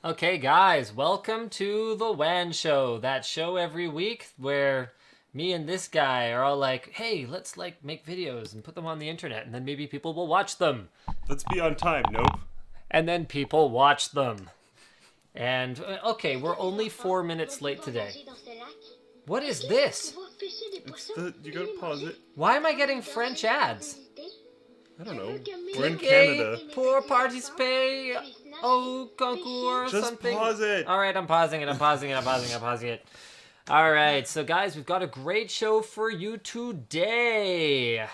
Okay, guys, welcome to the WAN show. That show every week where me and this guy are all like, "Hey, let's make videos and put them on the internet, and then maybe people will watch them." Let's be on time. Nope. And then people watch them. And okay, we're only 4 minutes late today. What is this? You gotta pause it. Why am I getting French ads? I don't know. We're in Ticket Canada. pour participer au concours Just something. pause it. All right, I'm pausing it. All right, so guys, we've got a great show for you today.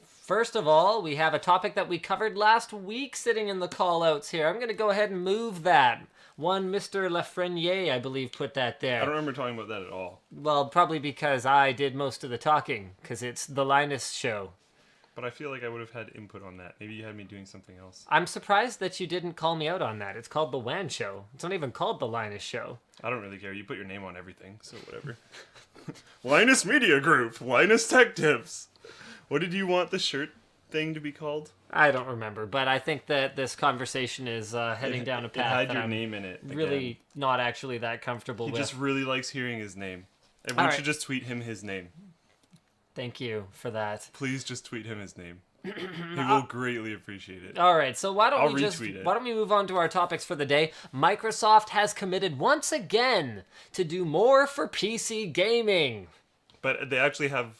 First of all, we have a topic that we covered last week sitting in the call-outs here. I'm going to go ahead and move that. One Mr. Lafreniere, I believe, put that there. I don't remember talking about that at all. Well, probably because I did most of the talking, because it's the Linus show. But I feel like I would have had input on that. Maybe you had me doing something else. I'm surprised that you didn't call me out on that. It's called the WAN show. It's not even called the Linus show. I don't really care. You put your name on everything, so whatever. Linus Media Group. Linus Tech Tips. What did you want the shirt thing to be called? I don't remember, but I think that this conversation is heading down a path It had that your I'm name in it. really not actually that comfortable He with. just really likes hearing his name. Everyone Alright. should just tweet him his name. Thank you for that. Please just tweet him his name. He will greatly appreciate it. All right, so why I'll don't retweet it. why don't we move on to our topics for the day? Microsoft has committed once again to do more for PC gaming. But they actually have...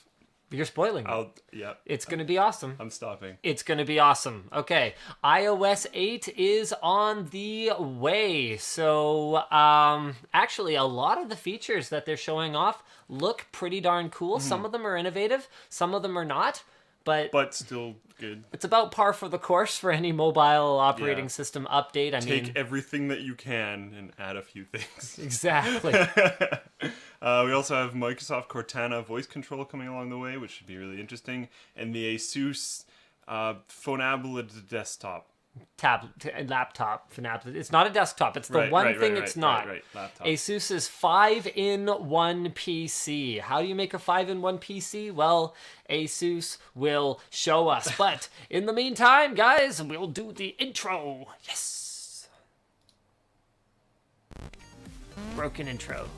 You're spoiling it. Yeah. It's going to be awesome. I'm stopping. It's going to be awesome. Okay, iOS 8 is on the way. So, actually, a lot of the features that they're showing off look pretty darn cool. Some of them are innovative, some of them are not. But Still good. it's about par for the course for any mobile operating Yeah. system update. I Take mean, everything that you can and add a few things. exactly. We also have Microsoft Cortana voice control coming along the way, which should be really interesting. And the Asus Phonablet desktop. Laptop. It's not a desktop. It's the one thing it's not. Right. Laptop. Asus's 5-in-1 PC. How do you make a 5-in-1 PC? Well, Asus will show us. But in the meantime, guys, we'll do the intro. Yes. Broken intro.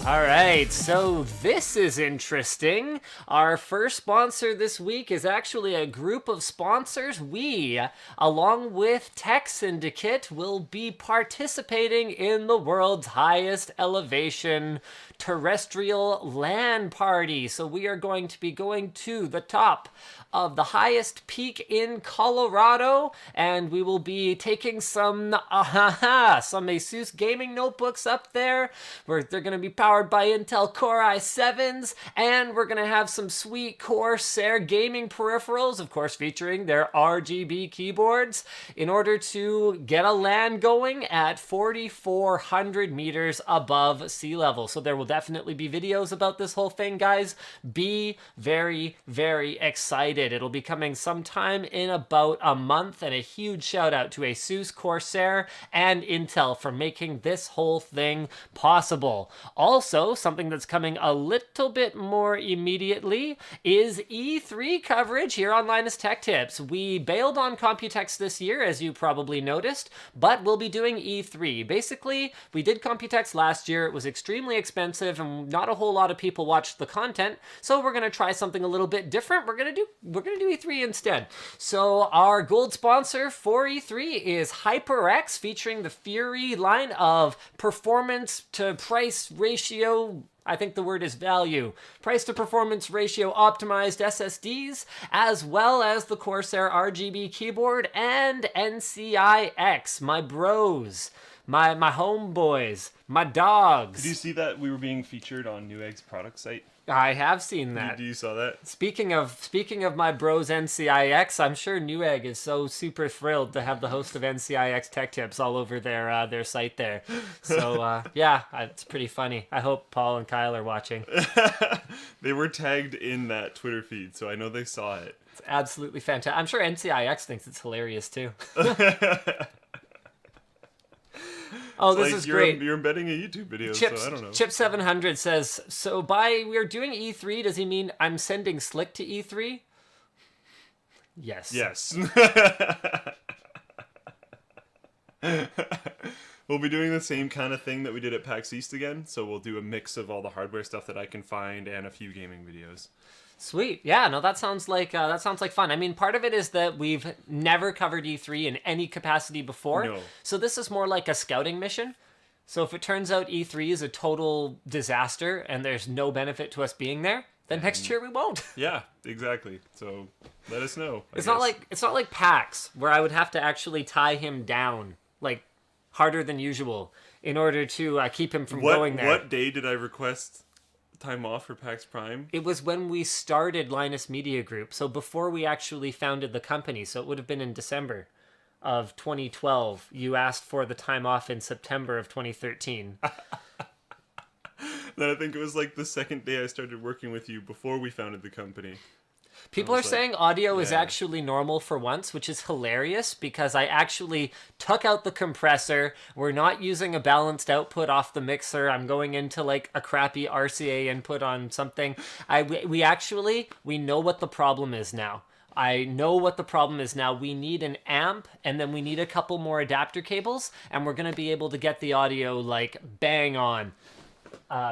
All right, so this is interesting. Our first sponsor this week is actually a group of sponsors. We, along with Tech Syndicate, will be participating in the world's highest elevation terrestrial LAN party. So we are going to be going to the top of the highest peak in Colorado, and we will be taking some Asus gaming notebooks up there, where they're going to be powered by Intel Core i7s, and we're going to have some sweet Corsair gaming peripherals, of course featuring their RGB keyboards, in order to get a LAN going at 4,400 meters above sea level. So there will definitely be videos about this whole thing, guys. Be very, very excited. It'll be coming sometime in about a month, and a huge shout out to Asus, Corsair, and Intel for making this whole thing possible. Also, something that's coming a little bit more immediately is E3 coverage here on Linus Tech Tips. We bailed on Computex this year, as you probably noticed, but we'll be doing E3. Basically, we did Computex last year. It was extremely expensive, and not a whole lot of people watched the content, so we're going to try something a little bit different. We're going to do E3 instead. So our gold sponsor for E3 is HyperX, featuring the Fury line of performance to price ratio, I think the word is value, price to performance ratio optimized SSDs, as well as the Corsair RGB keyboard and NCIX, my bros, my homeboys, my dogs. Did you see that we were being featured on Newegg's product site? I have seen that. You saw that? Speaking of my bros NCIX, I'm sure Newegg is so super thrilled to have the host of NCIX Tech Tips all over their site there. So yeah, it's pretty funny. I hope Paul and Kyle are watching. They were tagged in that Twitter feed, so I know they saw it. It's absolutely fantastic. I'm sure NCIX thinks it's hilarious too. Oh, this is great. You're embedding a YouTube video, so I don't know. Chip700 says, so by we're doing E3, does he mean I'm sending Slick to E3? Yes. Yes. We'll be doing the same kind of thing that we did at PAX East again, so we'll do a mix of all the hardware stuff that I can find and a few gaming videos. Sweet. Yeah, no, that sounds like fun. I mean, part of it is that we've never covered E3 in any capacity before. No. So this is more like a scouting mission. So if it turns out E3 is a total disaster and there's no benefit to us being there, then next year we won't. Yeah, exactly. So let us know. It's not like PAX where I would have to actually tie him down like harder than usual in order to keep him from going there. What day did I request time off for PAX Prime? It was when we started Linus Media Group, so before we actually founded the company, so it would have been in December of 2012. You asked for the time off in September of 2013. Then I think it was like the second day I started working with you before we founded the company. People are saying audio is actually normal for once, which is hilarious because I actually took out the compressor. We're not using a balanced output off the mixer. I'm going into like a crappy RCA input on something. We know what the problem is now. I know what the problem is now. We need an amp, and then we need a couple more adapter cables, and we're going to be able to get the audio like bang on.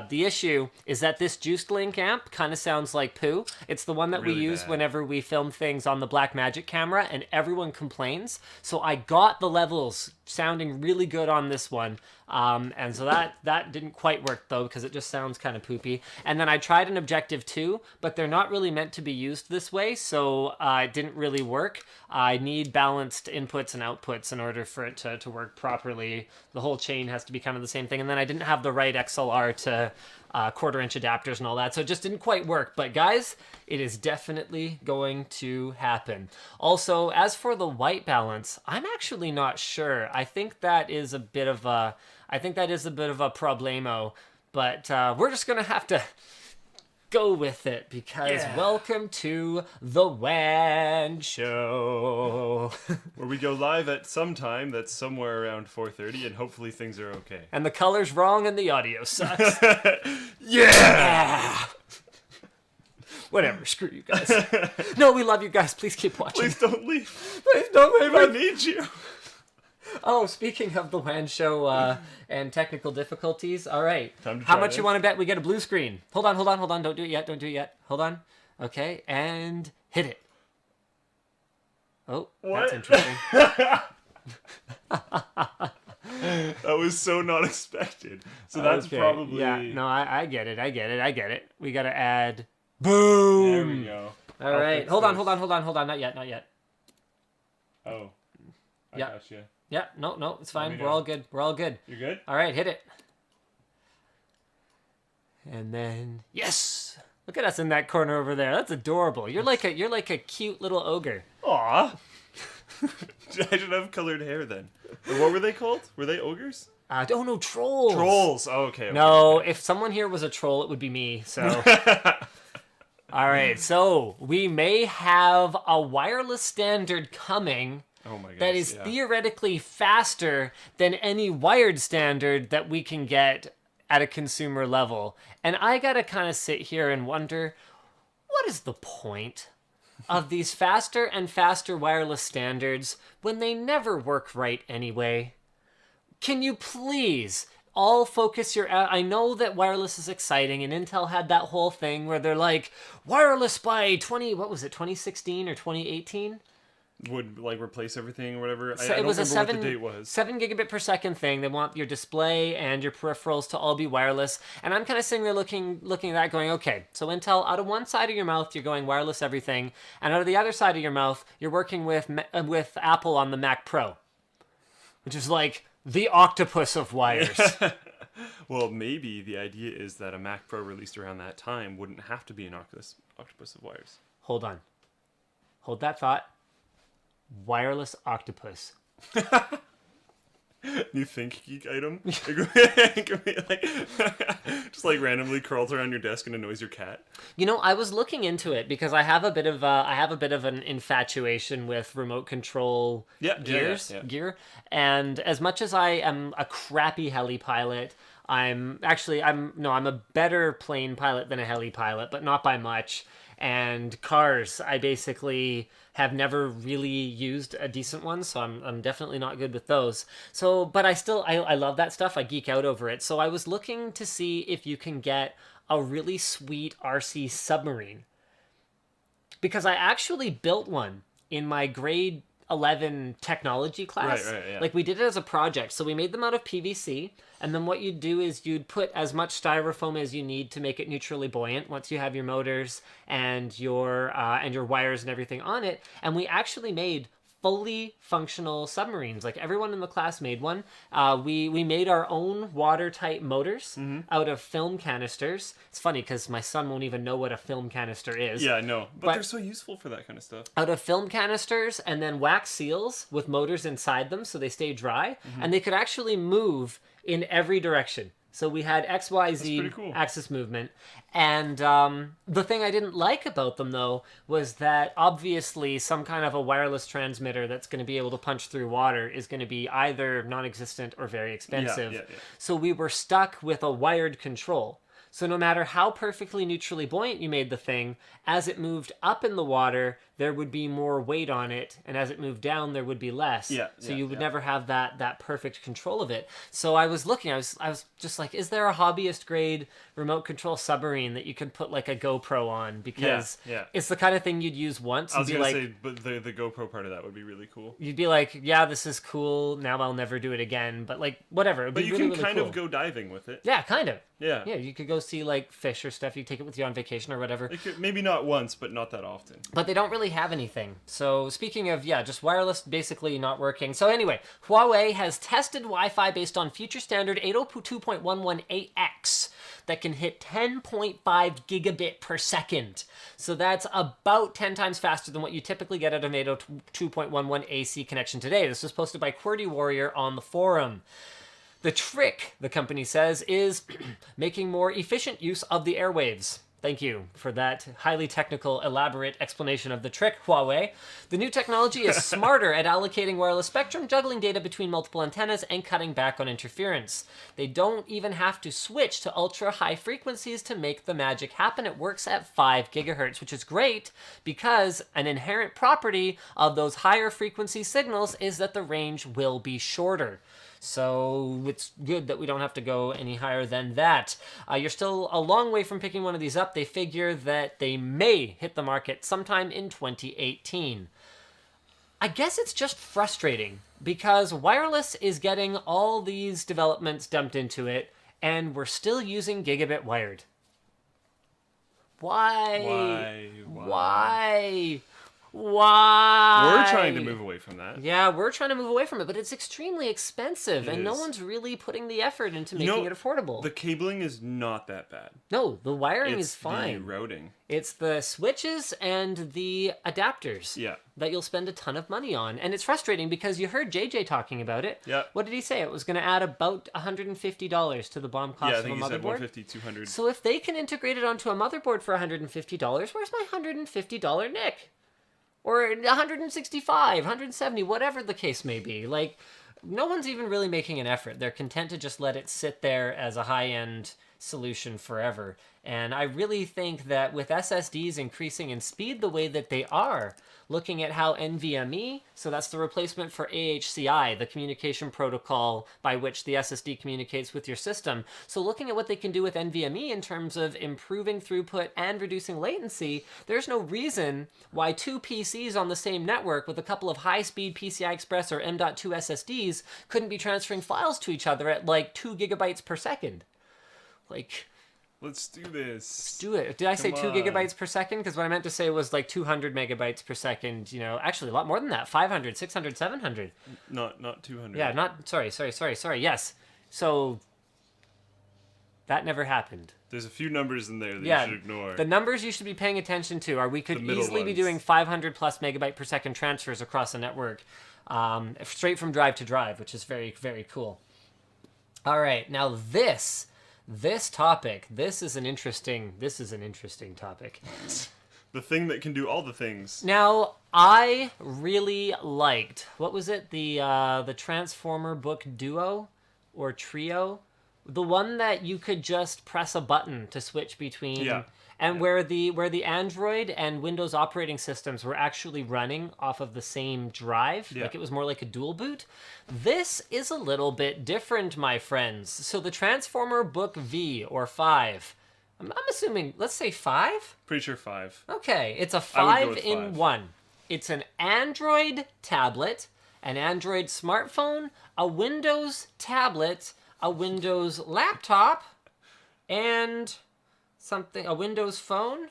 The issue is that this Juiced Link amp kind of sounds like poo. It's the one that we use whenever we film things on the Blackmagic camera, and everyone complains. So I got the levels sounding really good on this one. And so that didn't quite work, though, because it just sounds kind of poopy. And then I tried an Objective 2, but they're not really meant to be used this way, so it didn't really work. I need balanced inputs and outputs in order for it to work properly. The whole chain has to be kind of the same thing. And then I didn't have the right XLR to quarter-inch adapters and all that, so it just didn't quite work. But guys, it is definitely going to happen. Also, as for the white balance, I'm actually not sure. I think that is a bit of a problemo, but we're just gonna have to go with it because welcome to the WAN show. Where we go live at some time that's somewhere around 4:30, and hopefully things are okay. And the color's wrong and the audio sucks. Yeah! Whatever, screw you guys. No, we love you guys. Please keep watching. Please don't leave. Please don't leave. I need you. Oh, speaking of the WAN show and technical difficulties, all right. How much you want to bet we get a blue screen? Hold on. Don't do it yet. Hold on. Okay, and hit it. Oh, what? That's interesting. That was so not expected. So that's okay. probably... Yeah, no, I get it. We got to add... Boom! There we go. All right. Hold on. Not yet. Oh. I Yeah. got you. Yeah, no, it's fine. me We're know. all good. You're good? All right, hit it. And then yes, look at us in that corner over there. That's adorable. You're like a cute little ogre. Aw. I should have colored hair then. Or what were they called? Were they ogres? Oh no, trolls. Trolls. Oh, okay. No, if someone here was a troll, it would be me. So. All right, so we may have a wireless standard coming. Oh my gosh, that is theoretically faster than any wired standard that we can get at a consumer level. And I gotta kind of sit here and wonder, what is the point of these faster and faster wireless standards when they never work right anyway? Can you please all focus your... I know that wireless is exciting, and Intel had that whole thing where they're like, wireless by 2016 or 2018? Would like replace everything or whatever. So I it don't was a remember what the date was. 7 gigabit per second thing. They want your display and your peripherals to all be wireless. And I'm kind of sitting there looking at that going, okay, so Intel, out of one side of your mouth, you're going wireless everything. And out of the other side of your mouth, you're working with Apple on the Mac Pro, which is like the octopus of wires. Well, maybe the idea is that a Mac Pro released around that time wouldn't have to be an octopus of wires. Hold on. Hold that thought. Wireless octopus. New Think Geek item. It could be like just like randomly curls around your desk and annoys your cat. You know, I was looking into it because I have a bit of an infatuation with remote control gear. And as much as I am a crappy heli pilot, I'm a better plane pilot than a heli pilot, but not by much. And cars, I basically have never really used a decent one, so I'm definitely not good with those. So, but I love that stuff. I geek out over it. So I was looking to see if you can get a really sweet RC submarine, because I actually built one in my grade 11 technology class. Right, yeah. Like, we did it as a project. So we made them out of PVC, and then what you'd do is you'd put as much styrofoam as you need to make it neutrally buoyant once you have your motors and your wires and everything on it. And we actually made fully functional submarines. Like, everyone in the class made one. We made our own watertight motors out of film canisters. It's funny because my son won't even know what a film canister is. Yeah, I know. But they're so useful for that kind of stuff. Out of film canisters, and then wax seals with motors inside them so they stay dry. And they could actually move in every direction. So we had XYZ cool. axis movement. And the thing I didn't like about them, though, was that obviously some kind of a wireless transmitter that's going to be able to punch through water is going to be either non-existent or very expensive. Yeah. So we were stuck with a wired control. So no matter how perfectly neutrally buoyant you made the thing, as it moved up in the water, there would be more weight on it, and as it moved down, there would be less. So you would never have that perfect control of it. So I was looking, I was just like, is there a hobbyist grade remote control submarine that you could put like a GoPro on? Because it's the kind of thing you'd use once. I was going to say, but the GoPro part of that would be really cool. You'd be like, yeah, this is cool. Now I'll never do it again. But like, whatever. But you really, can really kind cool. of go diving with it. Yeah, kind of. Yeah. Yeah, you could go see like fish or stuff. You take it with you on vacation or whatever. Maybe not once, but not that often. But they don't really have anything. So speaking of, just wireless basically not working. So anyway, Huawei has tested Wi-Fi based on future standard 802.11ax that can hit 10.5 gigabit per second. So that's about 10 times faster than what you typically get at an 802.11 AC connection today. This was posted by QWERTY Warrior on the forum. The trick, the company says, is making more efficient use of the airwaves. Thank you for that highly technical, elaborate explanation of the trick, Huawei. The new technology is smarter at allocating wireless spectrum, juggling data between multiple antennas, and cutting back on interference. They don't even have to switch to ultra-high frequencies to make the magic happen. It works at 5 gigahertz, which is great because an inherent property of those higher frequency signals is that the range will be shorter. So it's good that we don't have to go any higher than that. You're still a long way from picking one of these up. They figure that they may hit the market sometime in 2018. I guess it's just frustrating because wireless is getting all these developments dumped into it, and we're still using gigabit wired. Why? We're trying to move away from that. Yeah, we're trying to move away from it, but it's extremely expensive, and no one's really putting the effort into making it affordable. The cabling is not that bad. No, the wiring is fine. It's the routing. It's the switches and the adapters that you'll spend a ton of money on. And it's frustrating because you heard JJ talking about it. Yeah. What did he say? It was going to add about $150 to the BOM cost of a motherboard. Yeah, I think he said $150, $200. So if they can integrate it onto a motherboard for $150, where's my $150 Nick? Or 165, 170, whatever the case may be. Like, no one's even really making an effort. They're content to just let it sit there as a high-end solution forever. And I really think that with SSDs increasing in speed the way that they are, looking at how NVMe, so that's the replacement for AHCI, the communication protocol by which the SSD communicates with your system. So looking at what they can do with NVMe in terms of improving throughput and reducing latency, there's no reason why two PCs on the same network with a couple of high-speed PCI Express or M.2 SSDs couldn't be transferring files to each other at like 2 gigabytes per second. Like, let's do this. Let's do it. Did I say 2 gigabytes per second? Because what I meant to say was like 200 megabytes per second. You know, actually a lot more than that. 500, 600, 700. Not 200. Yeah, not. Sorry. Yes. So That never happened. There's a few numbers in there that Yeah, you should ignore. the numbers you should be paying attention to are we could The middle easily be ones. doing 500 plus megabyte per second transfers across the network, straight from drive to drive, which is very, very cool. All right, now this topic, this is an interesting topic. The thing that can do all the things. Now, I really liked, what was it, the Transformer book Duo or Trio? The one that you could just press a button to switch between, where the Android and Windows operating systems were actually running off of the same drive, like it was more like a dual boot. This is a little bit different, my friends. So the Transformer book V or 5, I'm assuming, let's say 5? Pretty sure 5. Okay, it's a I would go 5 with in 5. 1. It's an Android tablet, an Android smartphone, a Windows tablet, a Windows laptop, and a Windows phone.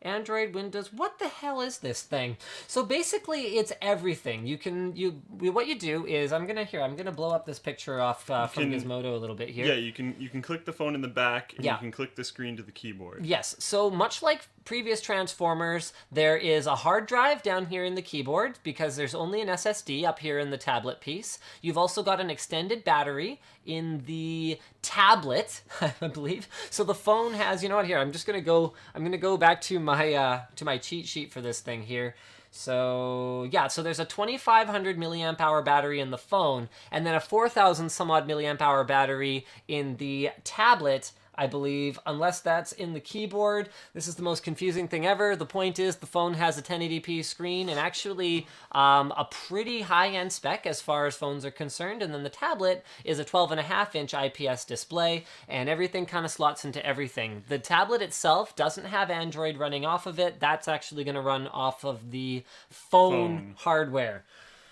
Android, Windows, what the hell is this thing? So basically, it's everything. What you do is, I'm gonna blow up this picture off from Gizmodo a little bit here. Yeah, you can click the phone in the back, and Yeah. you can click the screen to the keyboard. Yes, so much like previous Transformers, there is a hard drive down here in the keyboard because there's only an SSD up here in the tablet piece. You've also got an extended battery in the tablet, I believe. So the phone has, you know what, here, I'm gonna go back to my cheat sheet for this thing here. So yeah, so there's a 2500 milliamp hour battery in the phone, and then a 4000 some odd milliamp hour battery in the tablet, I believe, unless that's in the keyboard. This is the most confusing thing ever. The point is the phone has a 1080p screen and actually a pretty high-end spec as far as phones are concerned. And then the tablet is a 12.5-inch IPS display, and everything kind of slots into everything. The tablet itself doesn't have Android running off of it. That's actually going to run off of the phone hardware.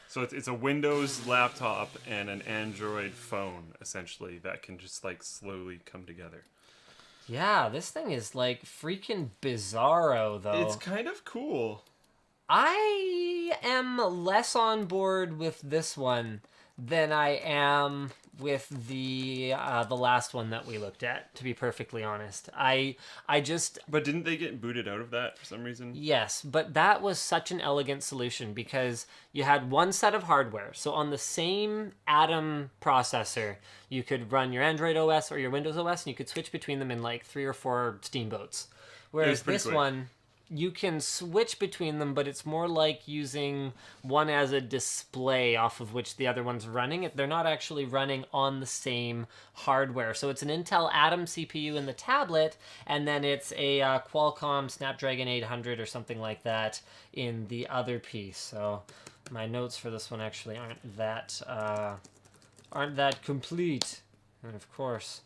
So it's a Windows laptop and an Android phone, essentially, that can just like slowly come together. Yeah, this thing is like freaking bizarro, though. It's kind of cool. I am less on board with this one than I am with the last one that we looked at, to be perfectly honest. I just... But didn't they get booted out of that for some reason? Yes, but that was such an elegant solution because you had one set of hardware. So on the same Atom processor, you could run your Android OS or your Windows OS, and you could switch between them in like 3 or 4 steamboats. Whereas this quick. one, you can switch between them, but it's more like using one as a display off of which the other one's running. They're not actually running on the same hardware. So it's an Intel Atom CPU in the tablet, and then it's a Qualcomm Snapdragon 800 or something like that in the other piece. So my notes for this one actually aren't that complete. And of course,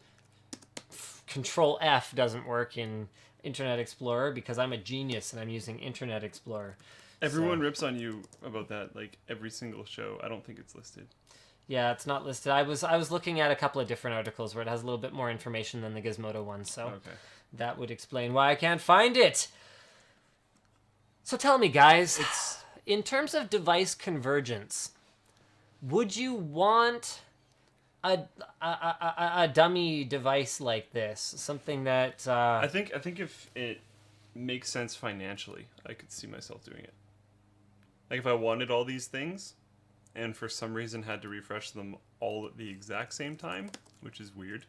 Control F doesn't work in Internet Explorer because I'm a genius and I'm using Internet Explorer. Everyone rips on you about that, like every single show. I don't think it's listed. Yeah, it's not listed. I was looking at a couple of different articles where it has a little bit more information than the Gizmodo one, so that would explain why I can't find it. So tell me, guys, in terms of device convergence, would you want a dummy device like this, something that I think if it makes sense financially, I could see myself doing it. Like if I wanted all these things and for some reason had to refresh them all at the exact same time, which is weird,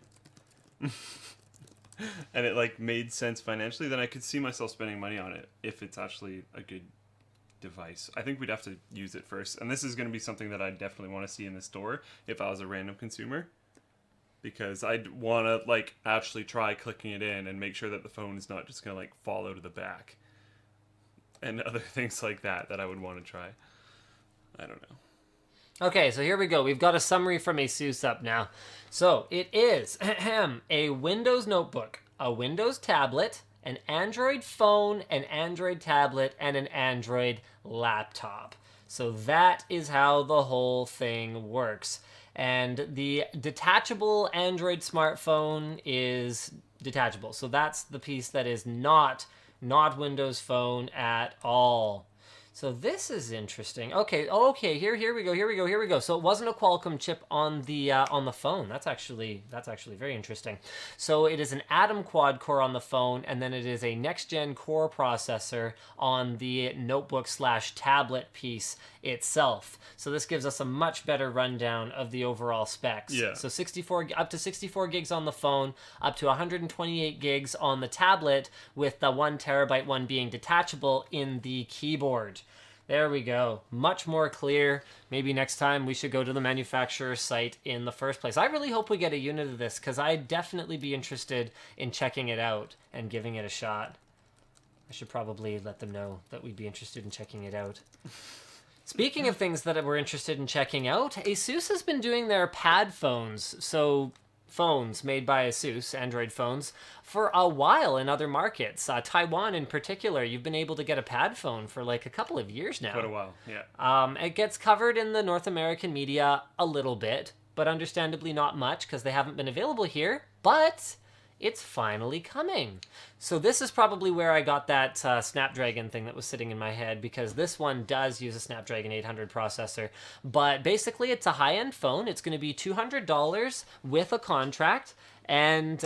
and it like made sense financially, then I could see myself spending money on it if it's actually a good device. I think we'd have to use it first, and this is going to be something that I definitely want to see in the store if I was a random consumer, because I'd want to like actually try clicking it in and make sure that the phone is not just going to like fall out of the back and other things like that I would want to try. I don't know. Okay, so here we go. We've got a summary from ASUS up now. So it is a Windows notebook, a Windows tablet, an Android phone, an Android tablet, and an Android laptop. So that is how the whole thing works. And the detachable Android smartphone is detachable. So that's the piece that is not Windows Phone at all. So this is interesting. Okay. Here we go. So it wasn't a Qualcomm chip on the phone. That's actually very interesting. So it is an Atom quad core on the phone, and then it is a next gen core processor on the notebook / tablet piece itself. So this gives us a much better rundown of the overall specs. Yeah. So up to 64 gigs on the phone, up to 128 gigs on the tablet, with the 1 terabyte one being detachable in the keyboard. There we go. Much more clear. Maybe next time we should go to the manufacturer's site in the first place. I really hope we get a unit of this, because I'd definitely be interested in checking it out and giving it a shot. I should probably let them know that we'd be interested in checking it out. Speaking of things that we're interested in checking out, ASUS has been doing their pad phones. So phones made by ASUS, Android phones, for a while in other markets. Taiwan in particular, you've been able to get a pad phone for like a couple of years now. Quite a while, yeah. It gets covered in the North American media a little bit, but understandably not much because they haven't been available here, but it's finally coming. So this is probably where I got that Snapdragon thing that was sitting in my head, because this one does use a Snapdragon 800 processor. But basically, it's a high-end phone. It's going to be $200 with a contract. And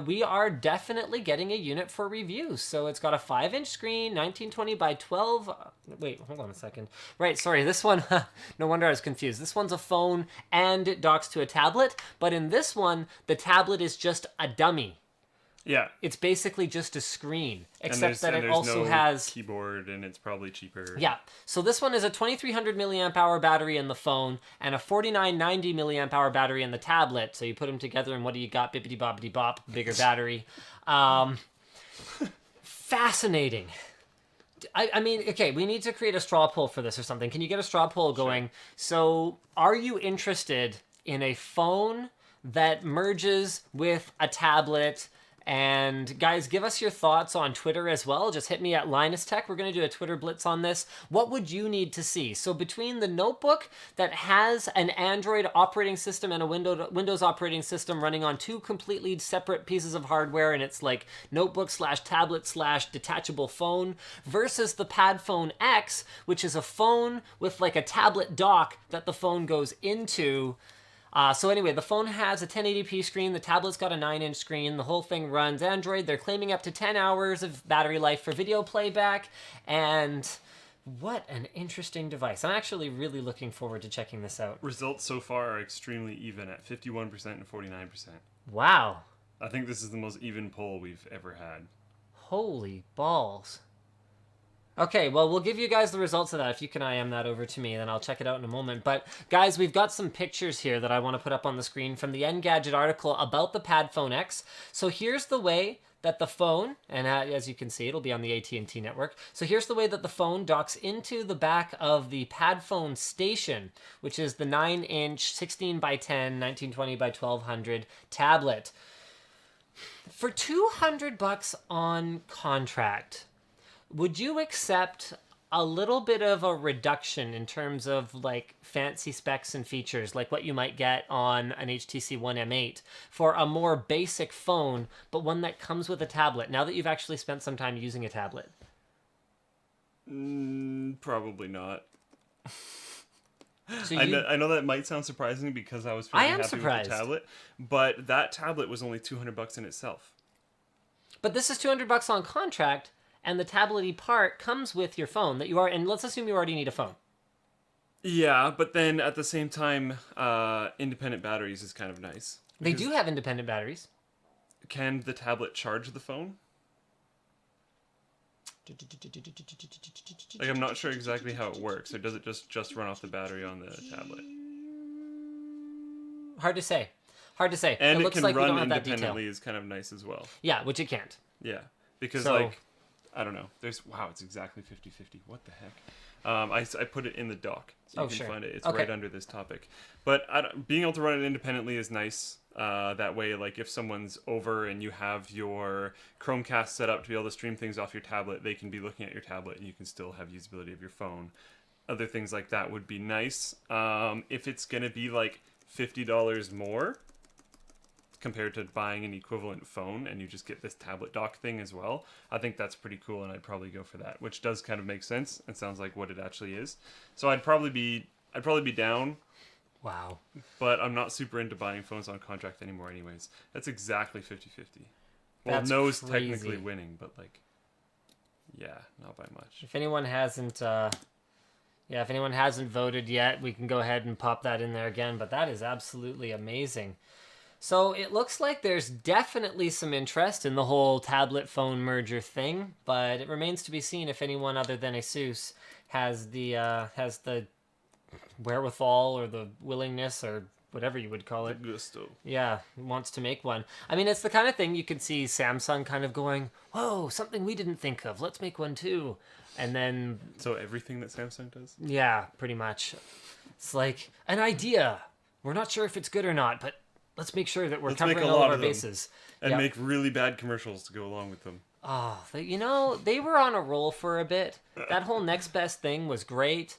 we are definitely getting a unit for review. So it's got a 5-inch screen, 1920 by 12. Wait, hold on a second. Right, sorry, this one, no wonder I was confused. This one's a phone and it docks to a tablet. But in this one, the tablet is just a dummy. Yeah. It's basically just a screen, except that it there's also no has keyboard, and it's probably cheaper. Yeah. So this one is a 2300 milliamp hour battery in the phone and a 4990 milliamp hour battery in the tablet. So you put them together, and what do you got? Bippity boppity bop, bigger battery. Fascinating. I mean, okay, we need to create a straw poll for this or something. Can you get a straw poll going? Sure. So are you interested in a phone that merges with a tablet? And guys, give us your thoughts on Twitter as well. Just hit me at Linus Tech. We're going to do a Twitter blitz on this. What would you need to see? So between the notebook that has an Android operating system and a Windows operating system running on two completely separate pieces of hardware, and it's like notebook / tablet / detachable phone, versus the Pad Phone X, which is a phone with like a tablet dock that the phone goes into. So anyway, the phone has a 1080p screen, the tablet's got a 9-inch screen, the whole thing runs Android. They're claiming up to 10 hours of battery life for video playback, and what an interesting device. I'm actually really looking forward to checking this out. Results so far are extremely even at 51% and 49%. Wow. I think this is the most even poll we've ever had. Holy balls. Okay, well, we'll give you guys the results of that. If you can IM that over to me, then I'll check it out in a moment. But, guys, we've got some pictures here that I want to put up on the screen from the Engadget article about the Pad Phone X. So here's the way that the phone, and as you can see, it'll be on the AT&T network. So here's the way that the phone docks into the back of the Pad Phone Station, which is the 9-inch, 16 by 10, 1920 by 1200 tablet. For $200 on contract, would you accept a little bit of a reduction in terms of like fancy specs and features, like what you might get on an HTC One M8, for a more basic phone, but one that comes with a tablet, now that you've actually spent some time using a tablet? Probably not. So I know that might sound surprising because I was pretty happy surprised with the tablet, but that tablet was only $200 in itself. But this is $200 on contract, and the tablet-y part comes with your phone that you are, and let's assume you already need a phone. Yeah, but then at the same time, independent batteries is kind of nice. They do have independent batteries. Can the tablet charge the phone? Like, I'm not sure exactly how it works. Or does it just run off the battery on the tablet? Hard to say. And it it looks can like we run don't have that independently detail. is kind of nice as well. Yeah, which it can't. Yeah, because So- I don't know. Wow, it's exactly 50-50. What the heck? I put it in the doc, so you can find it. It's right under this topic. But being able to run it independently is nice. That way, like if someone's over and you have your Chromecast set up to be able to stream things off your tablet, they can be looking at your tablet and you can still have usability of your phone. Other things like that would be nice. If it's going to be like $50 more, compared to buying an equivalent phone and you just get this tablet dock thing as well. I think that's pretty cool, and I'd probably go for that, which does kind of make sense. It sounds like what it actually is. So I'd probably be down, Wow. but I'm not super into buying phones on contract anymore anyways. That's exactly 50-50. Well, That's No's crazy. technically winning, but like, yeah, not by much. If anyone hasn't voted yet, we can go ahead and pop that in there again, but that is absolutely amazing. So it looks like there's definitely some interest in the whole tablet phone merger thing, but it remains to be seen if anyone other than Asus has the wherewithal or the willingness or whatever you would call it. Gusto. Yeah, wants to make one. I mean, it's the kind of thing you could see Samsung kind of going, whoa, something we didn't think of. Let's make one too. And then... So everything that Samsung does? Yeah, pretty much. It's like an idea. We're not sure if it's good or not, but let's make sure that we're covering all of our bases. And Yep. make really bad commercials to go along with them. Oh, they were on a roll for a bit. That whole next best thing was great.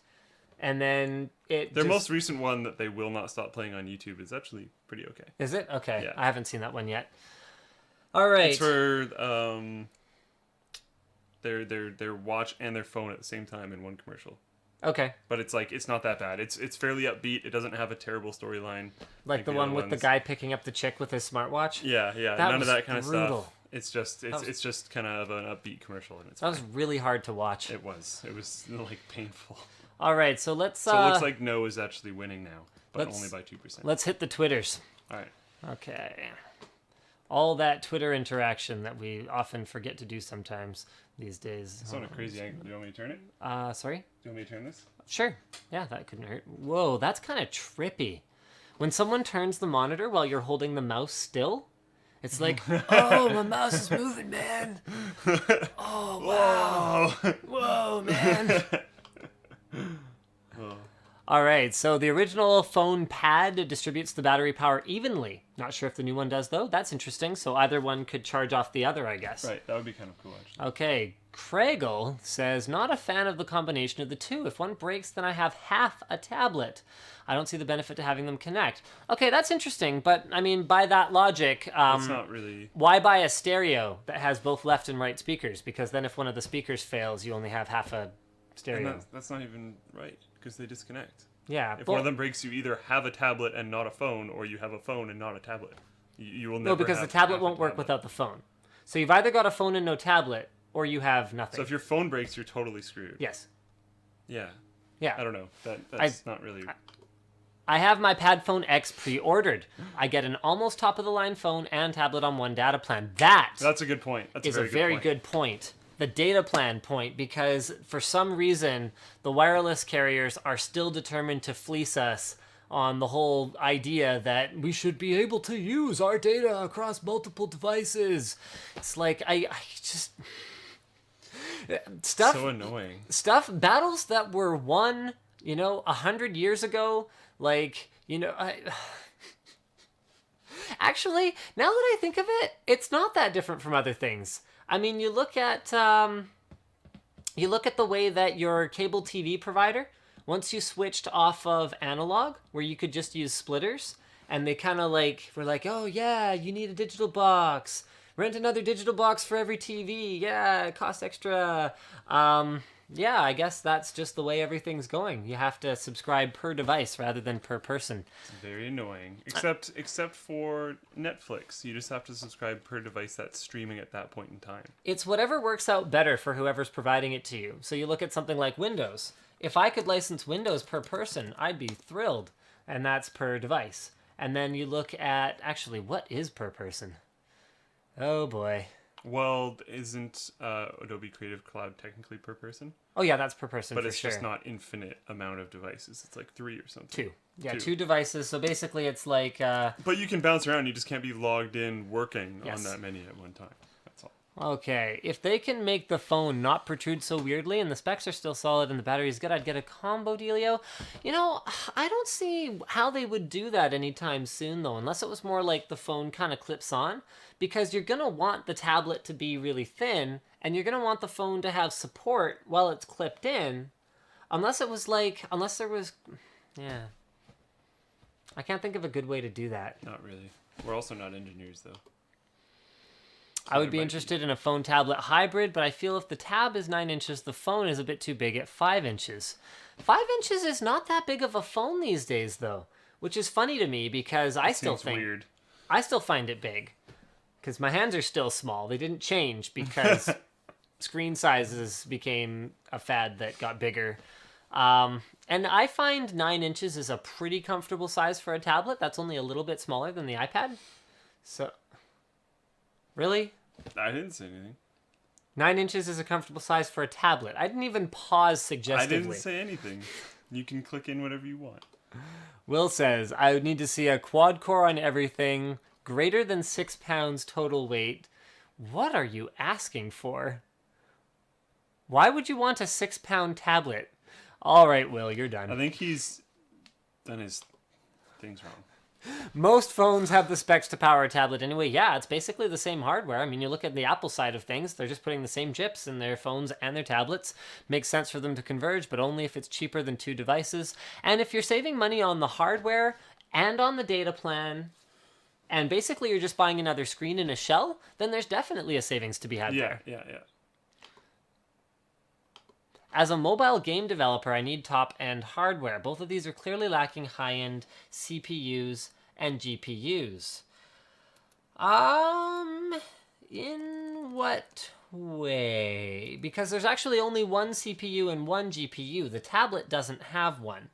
And then Their most recent one that they will not stop playing on YouTube is actually pretty okay. Is it? Okay. Yeah. I haven't seen that one yet. All right. It's for their watch and their phone at the same time in one commercial. Okay. But it's not that bad. It's fairly upbeat. It doesn't have a terrible storyline. Like the one with the guy picking up the chick with his smartwatch? Yeah. That None was of that kind brutal. of stuff. It's just kind of an upbeat commercial, and it's That was fine. really hard to watch. It was like painful. All right, so let's... So it looks like No is actually winning now, but only by 2%. Let's hit the Twitters. All right. Okay. All that Twitter interaction that we often forget to do sometimes these days. It's on a crazy angle. Do you want me to turn it? Sorry? Do you want me to turn this? Sure. Yeah, that couldn't hurt. Whoa, that's kind of trippy. When someone turns the monitor while you're holding the mouse still, it's like, oh, my mouse is moving, man. Oh, wow. Whoa, man. All right, so the original phone pad distributes the battery power evenly. Not sure if the new one does, though. That's interesting. So either one could charge off the other, I guess. Right, that would be kind of cool, actually. Okay, Craigle says, not a fan of the combination of the two. If one breaks, then I have half a tablet. I don't see the benefit to having them connect. Okay, that's interesting, but, I mean, by that logic... it's not really... Why buy a stereo that has both left and right speakers? Because then if one of the speakers fails, you only have half a stereo. And that's not even right, because they disconnect. Yeah. If one of them breaks, you either have a tablet and not a phone, or you have a phone and not a tablet. You will never. No, because the tablet have a won't work tablet. without the phone. So you've either got a phone and no tablet, or you have nothing. So if your phone breaks, you're totally screwed. Yes. Yeah. Yeah. I don't know. That's not really. I have my Pad Phone X pre-ordered. I get an almost top-of-the-line phone and tablet on one data plan. That's a good point. That's is a very good point. The data plan point, because for some reason, the wireless carriers are still determined to fleece us on the whole idea that we should be able to use our data across multiple devices. It's like, I just... Stuff, So annoying. Battles that were won, 100 years ago, Actually, now that I think of it, it's not that different from other things. I mean, you look at the way that your cable TV provider, once you switched off of analog, where you could just use splitters, and they kind of were like, oh yeah, you need a digital box. Rent another digital box for every TV. Yeah, it costs extra. Yeah, I guess that's just the way everything's going. You have to subscribe per device rather than per person. It's very annoying. Except for Netflix. You just have to subscribe per device that's streaming at that point in time. It's whatever works out better for whoever's providing it to you. So you look at something like Windows. If I could license Windows per person, I'd be thrilled. And that's per device. And then you look at, actually, what is per person? Oh boy. Well, isn't Adobe Creative Cloud technically per person? Oh yeah, that's per person But for it's sure. just not infinite amount of devices. It's like 3 or something. 2. Yeah, 2 devices. So basically it's like... But you can bounce around. You just can't be logged in working Yes. on that many at one time. That's all. Okay, if they can make the phone not protrude so weirdly and the specs are still solid and the battery's good, I'd get a combo dealio. I don't see how they would do that anytime soon, though, unless it was more like the phone kind of clips on, because you're going to want the tablet to be really thin, and you're going to want the phone to have support while it's clipped in, unless there was... Yeah. I can't think of a good way to do that. Not really. We're also not engineers, though. I would be might be. interested in a phone tablet hybrid, but I feel if the tab is 9 inches, the phone is a bit too big at 5 inches. 5 inches is not that big of a phone these days, though, which is funny to me because I still Seems weird. I still find it big because my hands are still small. They didn't change because screen sizes became a fad that got bigger. And I find 9 inches is a pretty comfortable size for a tablet. That's only a little bit smaller than the iPad. So, really? I didn't say anything. 9 inches is a comfortable size for a tablet. I didn't even pause suggestively. I didn't say anything. You can click in whatever you want. Will says, I would need to see a quad core on everything, greater than 6 pounds total weight. What are you asking for? Why would you want a 6-pound tablet? All right, Will, you're done. I think he's done his things wrong. Most phones have the specs to power a tablet anyway. Yeah, it's basically the same hardware. I mean, you look at the Apple side of things, they're just putting the same chips in their phones and their tablets. Makes sense for them to converge, but only if it's cheaper than 2 devices. And if you're saving money on the hardware and on the data plan, and basically you're just buying another screen in a shell, then there's definitely a savings to be had there. Yeah. As a mobile game developer, I need top-end hardware. Both of these are clearly lacking high-end CPUs and GPUs. In what way? Because there's actually only one CPU and one GPU. The tablet doesn't have one.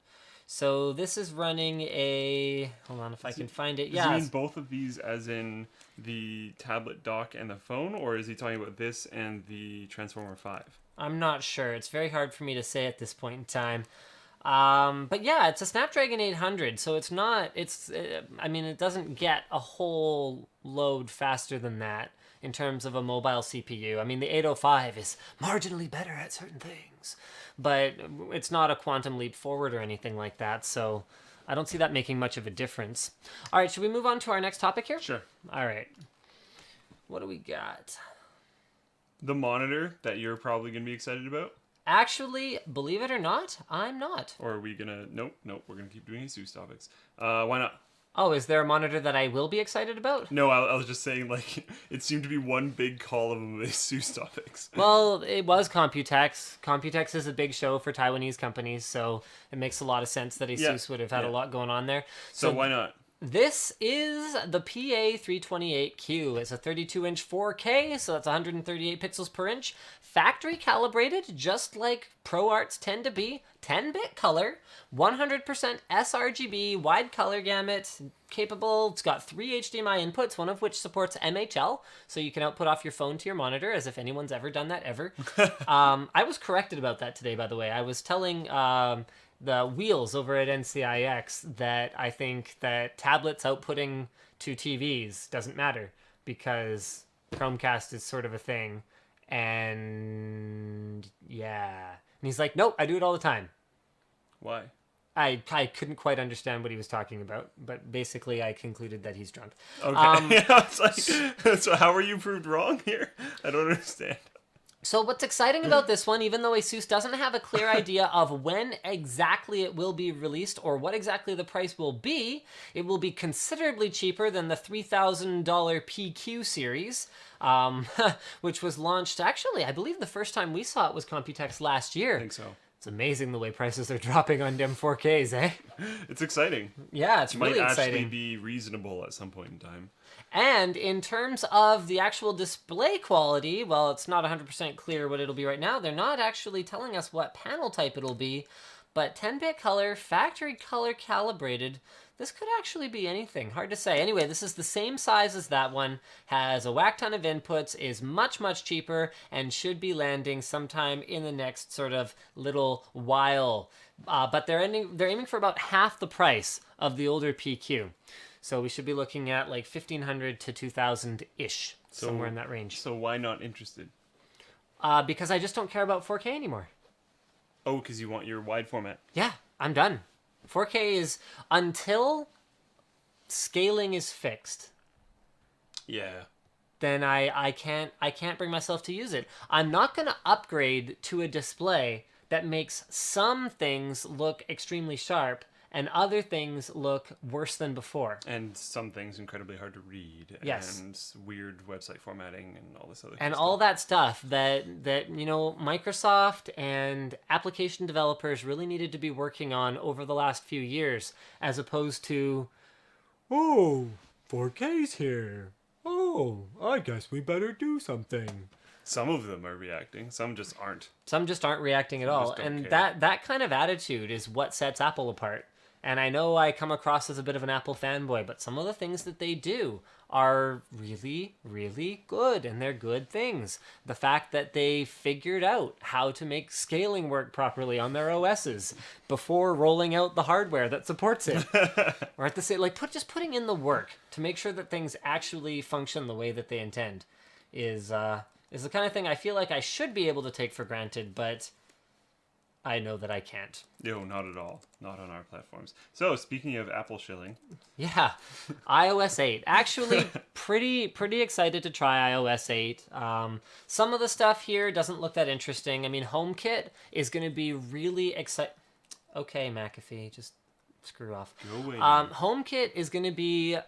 So this is running a... Hold on if I can find it. Does he mean both of these as in the tablet dock and the phone? Or is he talking about this and the Transformer 5? I'm not sure. It's very hard for me to say at this point in time. But yeah, it's a Snapdragon 800, so it's not, I mean, it doesn't get a whole load faster than that in terms of a mobile CPU. I mean, the 805 is marginally better at certain things, but it's not a quantum leap forward or anything like that, so I don't see that making much of a difference. All right, should we move on to our next topic here? Sure. All right. What do we got? The monitor that you're probably going to be excited about? Actually, believe it or not, I'm not. Or are we going to... Nope, we're going to keep doing Jesus topics. Why not? Oh, is there a monitor that I will be excited about? No, I was just saying, like, it seemed to be one big column of ASUS topics. Well, it was Computex. Computex is a big show for Taiwanese companies, so it makes a lot of sense that ASUS would have had a lot going on there. So why not? This is the PA328Q. It's a 32-inch 4K, so that's 138 pixels per inch. Factory calibrated, just like ProArts tend to be. 10-bit color, 100% sRGB, wide color gamut, capable. It's got 3 HDMI inputs, one of which supports MHL, so you can output off your phone to your monitor, as if anyone's ever done that ever. I was corrected about that today, by the way. I was telling... the wheels over at NCIX that I think that tablets outputting to TVs doesn't matter because Chromecast is sort of a thing. And yeah. And he's like, nope, I do it all the time. Why? I couldn't quite understand what he was talking about, but basically I concluded that he's drunk. Okay. It's like, so how are you proved wrong here? I don't understand. So what's exciting about this one, even though ASUS doesn't have a clear idea of when exactly it will be released or what exactly the price will be, it will be considerably cheaper than the $3,000 PQ series, which was launched, actually, I believe the first time we saw it was Computex last year. I think so. It's amazing the way prices are dropping on DIMM 4Ks, eh? It's exciting. Yeah, it's really exciting. Might actually be reasonable at some point in time. And in terms of the actual display quality, well, it's not 100% clear what it'll be right now. They're not actually telling us what panel type it'll be, but 10-bit color, factory color calibrated, this could actually be anything. Hard to say. Anyway, this is the same size as that one, has a whack ton of inputs, is much, much cheaper, and should be landing sometime in the next sort of little while. But they're aiming for about half the price of the older PQ. So we should be looking at like 1,500 to 2,000-ish, somewhere in that range. So why not interested? Because I just don't care about 4K anymore. Oh, because you want your wide format. Yeah, I'm done. 4K is until scaling is fixed. Yeah. Then I can't bring myself to use it. I'm not going to upgrade to a display that makes some things look extremely sharp and other things look worse than before. And some things incredibly hard to read. Yes. And weird website formatting and all this other And stuff. all that stuff that Microsoft and application developers really needed to be working on over the last few years, as opposed to, oh, 4K's here. Oh, I guess we better do something. Some of them are reacting. Some just aren't. Some just aren't reacting at all. just don't And care. that kind of attitude is what sets Apple apart. And I know I come across as a bit of an Apple fanboy, but some of the things that they do are really, really good, and they're good things. The fact that they figured out how to make scaling work properly on their OSs before rolling out the hardware that supports it. Or at the same, like just putting in the work to make sure that things actually function the way that they intend is the kind of thing I feel like I should be able to take for granted, but I know that I can't. No, not at all. Not on our platforms. So, speaking of Apple shilling. Yeah, iOS 8. Actually, pretty excited to try iOS 8. Some of the stuff here doesn't look that interesting. I mean, HomeKit is going to be really exciting. Okay, McAfee, just screw off. Go away. HomeKit is going to be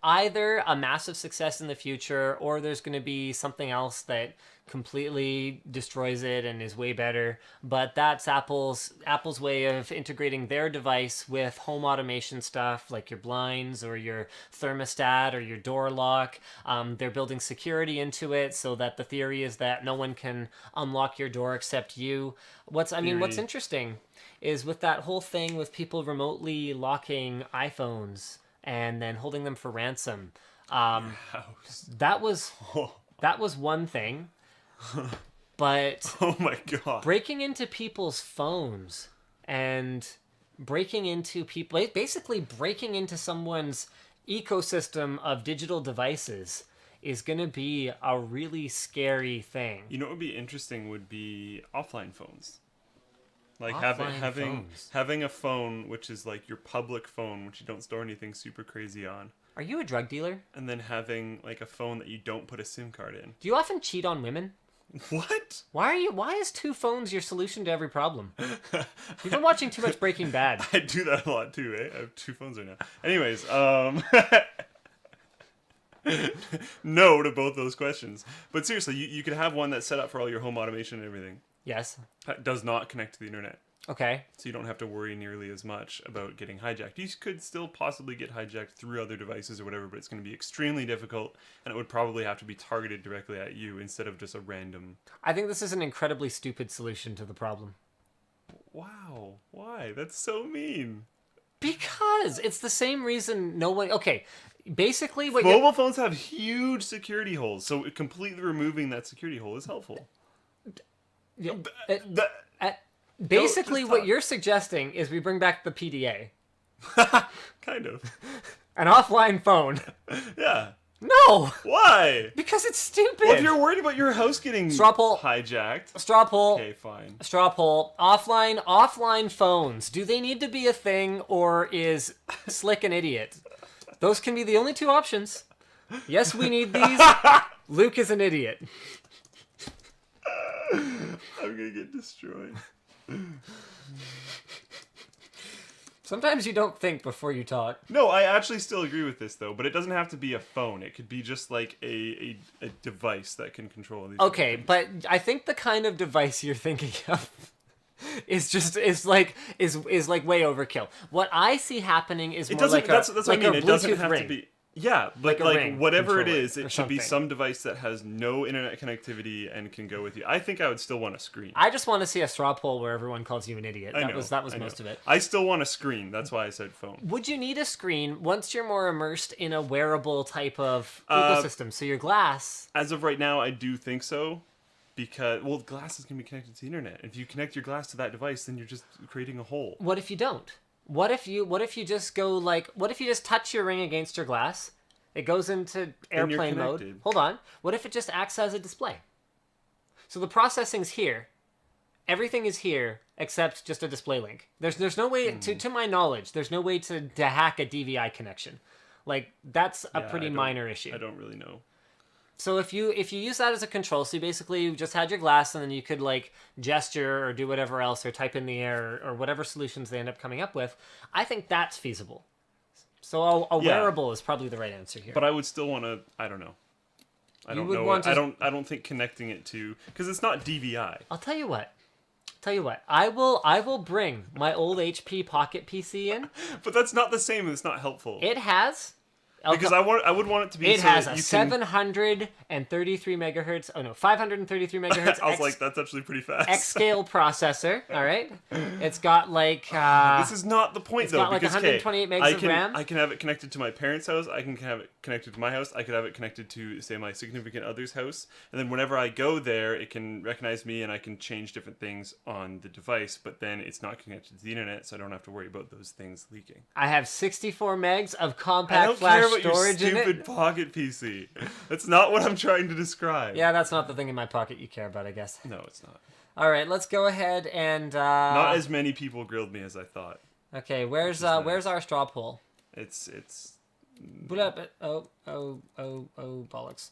either a massive success in the future, or there's going to be something else that completely destroys it and is way better. But that's Apple's way of integrating their device with home automation stuff like your blinds or your thermostat or your door lock. They're building security into it so that the theory is that no one can unlock your door except you. What's interesting is with that whole thing with people remotely locking iPhones and then holding them for ransom. That was one thing. But oh my god. Breaking into people's phones and basically breaking into someone's ecosystem of digital devices is going to be a really scary thing. You know what would be interesting would be offline phones. Like phones. having a phone which is like your public phone, which you don't store anything super crazy on. Are you a drug dealer? And then having like a phone that you don't put a SIM card in. Do you often cheat on women? What? Why is 2 phones your solution to every problem? You've been watching too much Breaking Bad. I do that a lot too, eh? I have 2 phones right now. Anyways, no to both those questions. But seriously, you could have one that's set up for all your home automation and everything. Yes. That does not connect to the internet. Okay. So you don't have to worry nearly as much about getting hijacked. You could still possibly get hijacked through other devices or whatever, but it's going to be extremely difficult, and it would probably have to be targeted directly at you instead of just a random... I think this is an incredibly stupid solution to the problem. Wow. Why? That's so mean. Because it's the same reason no one... Okay, basically what Mobile phones have huge security holes, so completely removing that security hole is helpful. Basically, just what talk. you're suggesting is we bring back the PDA. Kind of. An offline phone. Yeah. No! Why? Because it's stupid! Well, if you're worried about your house getting Straw poll. hijacked... Straw poll. Okay, fine. Straw poll. Offline phones. Do they need to be a thing, or is Slick an idiot? Those can be the only 2 options. Yes, we need these. Luke is an idiot. I'm gonna get destroyed. Sometimes you don't think before you talk. No, I actually still agree with this though, but it doesn't have to be a phone. It could be just like a device that can control these. Okay, things. but I think the kind of device you're thinking of is like way overkill. What I see happening is more like that's a what I mean. It doesn't Bluetooth have ring. to be. Yeah, but Like a like ring whatever it controller is, or it should be something. some device that has no internet connectivity and can go with you. I think I would still want a screen. I just want to see a straw poll where everyone calls you an idiot. That was I most know. of it. I still want a screen. That's why I said phone. Would you need a screen once you're more immersed in a wearable type of ecosystem? So your glass. As of right now, I do think so. Because, well, glasses can be connected to the internet. If you connect your glass to that device, then you're just creating a hole. What if you don't? What if you just go like? What if you just touch your ring against your glass? It goes into airplane mode. connected. Hold on. What if it just acts as a display? So the processing's here. Everything is here except just a display link. There's no way, to my knowledge, there's no way to hack a DVI connection. Like, that's a pretty minor issue. I don't really know. So if you use that as a control, so you basically just had your glass and then you could like gesture or do whatever else or type in the air or whatever solutions they end up coming up with, I think that's feasible. So a Yeah. wearable is probably the right answer here. But I would still want to. I don't know. I You don't would know. want to- I don't think connecting it to because it's not DVI. I'll tell you what. I will bring my old HP Pocket PC in. But that's not the same. And it's not helpful. It has. Because I would want it to be. It so has that a you 733 megahertz. Oh no, 533 megahertz. I was like, that's actually pretty fast. X-scale processor. All right. It's got like. This is not the point though. got like because 128 megs I of can, RAM. I can have it connected to my parents' house. I can have it connected to my house. I could have it connected to say my significant other's house. And then whenever I go there, it can recognize me and I can change different things on the device. But then it's not connected to the internet, so I don't have to worry about those things leaking. I have 64 megs of I compact don't flash care about your storage in stupid it. pocket PC. That's not what I'm trying to describe. Yeah, that's not the thing in my pocket you care about, I guess. No, it's not. All right, let's go ahead and. Not as many people grilled me as I thought. Okay, where's nice. our straw poll? It's Oh, bollocks.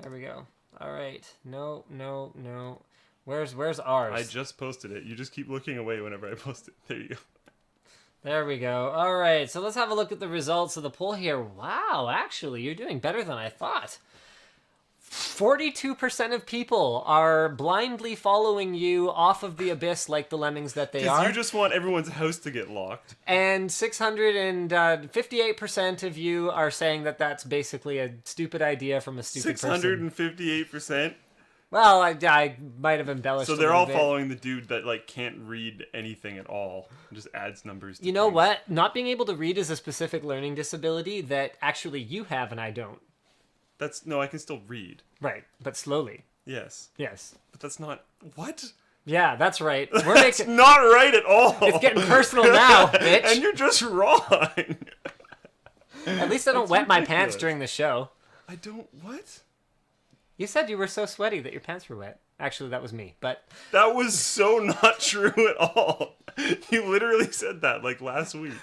There we go. All right. No. Where's ours? I just posted it. You just keep looking away whenever I post it. There you go. There we go. All right. So let's have a look at the results of the poll here. Wow, actually, you're doing better than I thought. 42% of people are blindly following you off of the abyss like the lemmings that they Because are. you just want everyone's house to get locked. And 658% of you are saying that that's basically a stupid idea from a stupid person. 658%. Well, I might have embellished. So a they're little all bit. following the dude that like can't read anything at all. Just adds numbers. To You know things. what? Not being able to read is a specific learning disability that actually you have and I don't. No, I can still read. Right, but slowly. Yes, Yes. but that's not what. Yeah, that's right. We're That's making. not right at all. It's getting personal now, bitch. And you're just wrong. At least I don't That's wet my ridiculous. pants during the show. I don't. What? You said you were so sweaty that your pants were wet. Actually, that was me. But That was so not true at all. You literally said that like last week.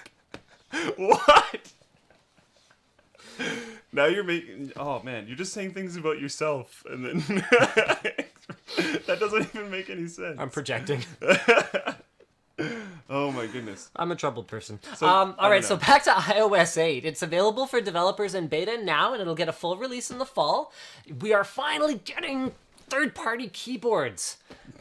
What? Now you're making. Oh man, you're just saying things about yourself, and then that doesn't even make any sense. I'm projecting. Oh my goodness. I'm a troubled person. So, All I right, don't so know. back to iOS 8. It's available for developers in beta now, and it'll get a full release in the fall. We are finally getting third-party keyboards,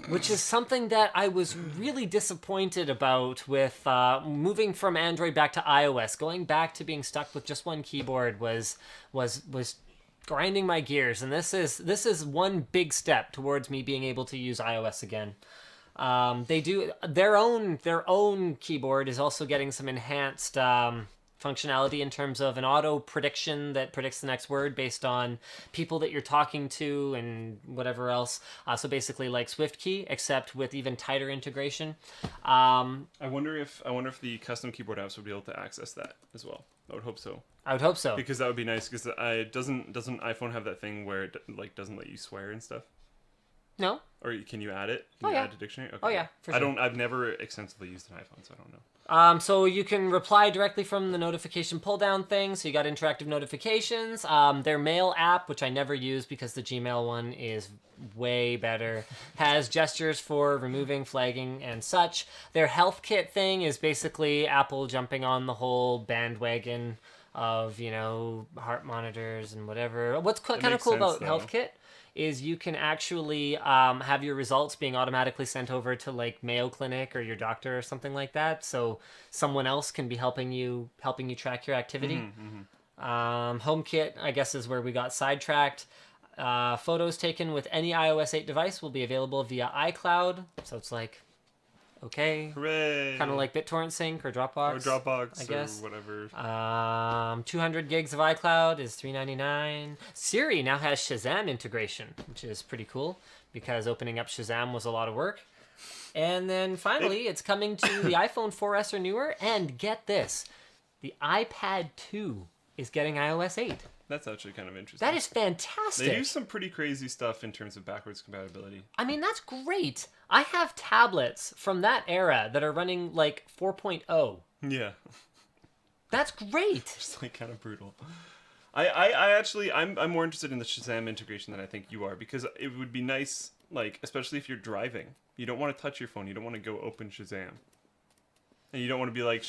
which is something that I was really disappointed about with moving from Android back to iOS. Going back to being stuck with just one keyboard was grinding my gears, and this is one big step towards me being able to use iOS again. They do their own keyboard is also getting some enhanced functionality in terms of an auto prediction that predicts the next word based on people that you're talking to and whatever else. So basically like SwiftKey, except with even tighter integration. I wonder if the custom keyboard apps would be able to access that as well. I would hope so. I would hope so. Because that would be nice. Because doesn't iPhone have that thing where it like doesn't let you swear and stuff? No? Or can you add it? Can Oh, you yeah. add to dictionary? Okay. Oh, yeah, for sure. I've never extensively used an iPhone, so I don't know. So you can reply directly from the notification pull-down thing. So you got interactive notifications. Their mail app, which I never use because the Gmail one is way better, has gestures for removing, flagging, and such. Their health kit thing is basically Apple jumping on the whole bandwagon of, heart monitors and whatever. What's kind of makes cool sense, about though. health kit is you can actually have your results being automatically sent over to like Mayo Clinic or your doctor or something like that, so someone else can be helping you track your activity. HomeKit, I guess, is where we got sidetracked. Photos taken with any iOS 8 device will be available via iCloud, so it's like, okay, Hooray! kind of like BitTorrent Sync or Dropbox. or Dropbox I guess. or whatever. 200 gigs of iCloud is $3.99. Siri now has Shazam integration, which is pretty cool because opening up Shazam was a lot of work. And then finally, it's coming to the iPhone 4S or newer. And get this, the iPad 2 is getting iOS 8. That's actually kind of interesting. That is fantastic. They do some pretty crazy stuff in terms of backwards compatibility. I mean, that's great. I have tablets from that era that are running like 4.0. Yeah, That's great. just like kind of brutal. I actually I'm more interested in the Shazam integration than I think you are, because it would be nice, like especially if you're driving, you don't want to touch your phone, you don't want to go open Shazam, and you don't want to be like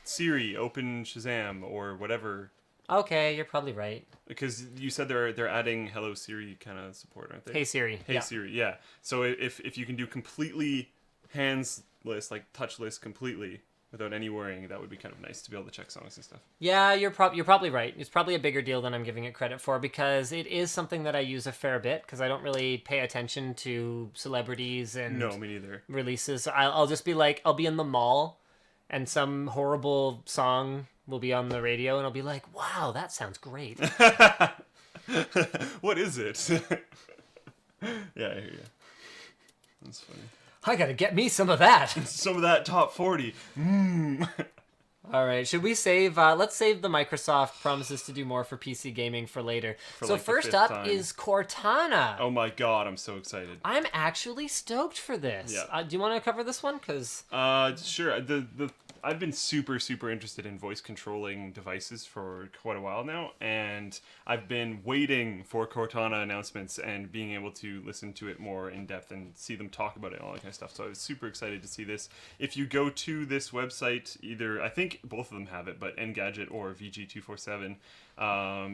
Siri open Shazam or whatever, Okay, you're probably right. because you said they're adding Hello Siri kind of support, aren't they? Hey Siri. Hey Yeah. Siri, yeah. So if you can do completely handsless, like touchless completely without any worrying, that would be kind of nice to be able to check songs and stuff. Yeah, you're probably right. It's probably a bigger deal than I'm giving it credit for, because it is something that I use a fair bit, because I don't really pay attention to celebrities and No, me neither. releases. I'll just be like, I'll be in the mall and some horrible song will be on the radio and I'll be like, wow, that sounds great. What is it? Yeah, I hear you. That's funny. I gotta get me some of that. Some of that top 40. All right, should we save? Let's save the Microsoft promises to do more for PC gaming for later. So like the first fifth up time. is Cortana. Oh my god, I'm so excited. I'm actually stoked for this. Yeah. Do you want to cover this one? Because Sure. I've been super interested in voice controlling devices for quite a while now, and I've been waiting for Cortana announcements and being able to listen to it more in depth and see them talk about it and all that kind of stuff. So I was super excited to see this. If you go to this website, either I think both of them have it, but Engadget or VG247,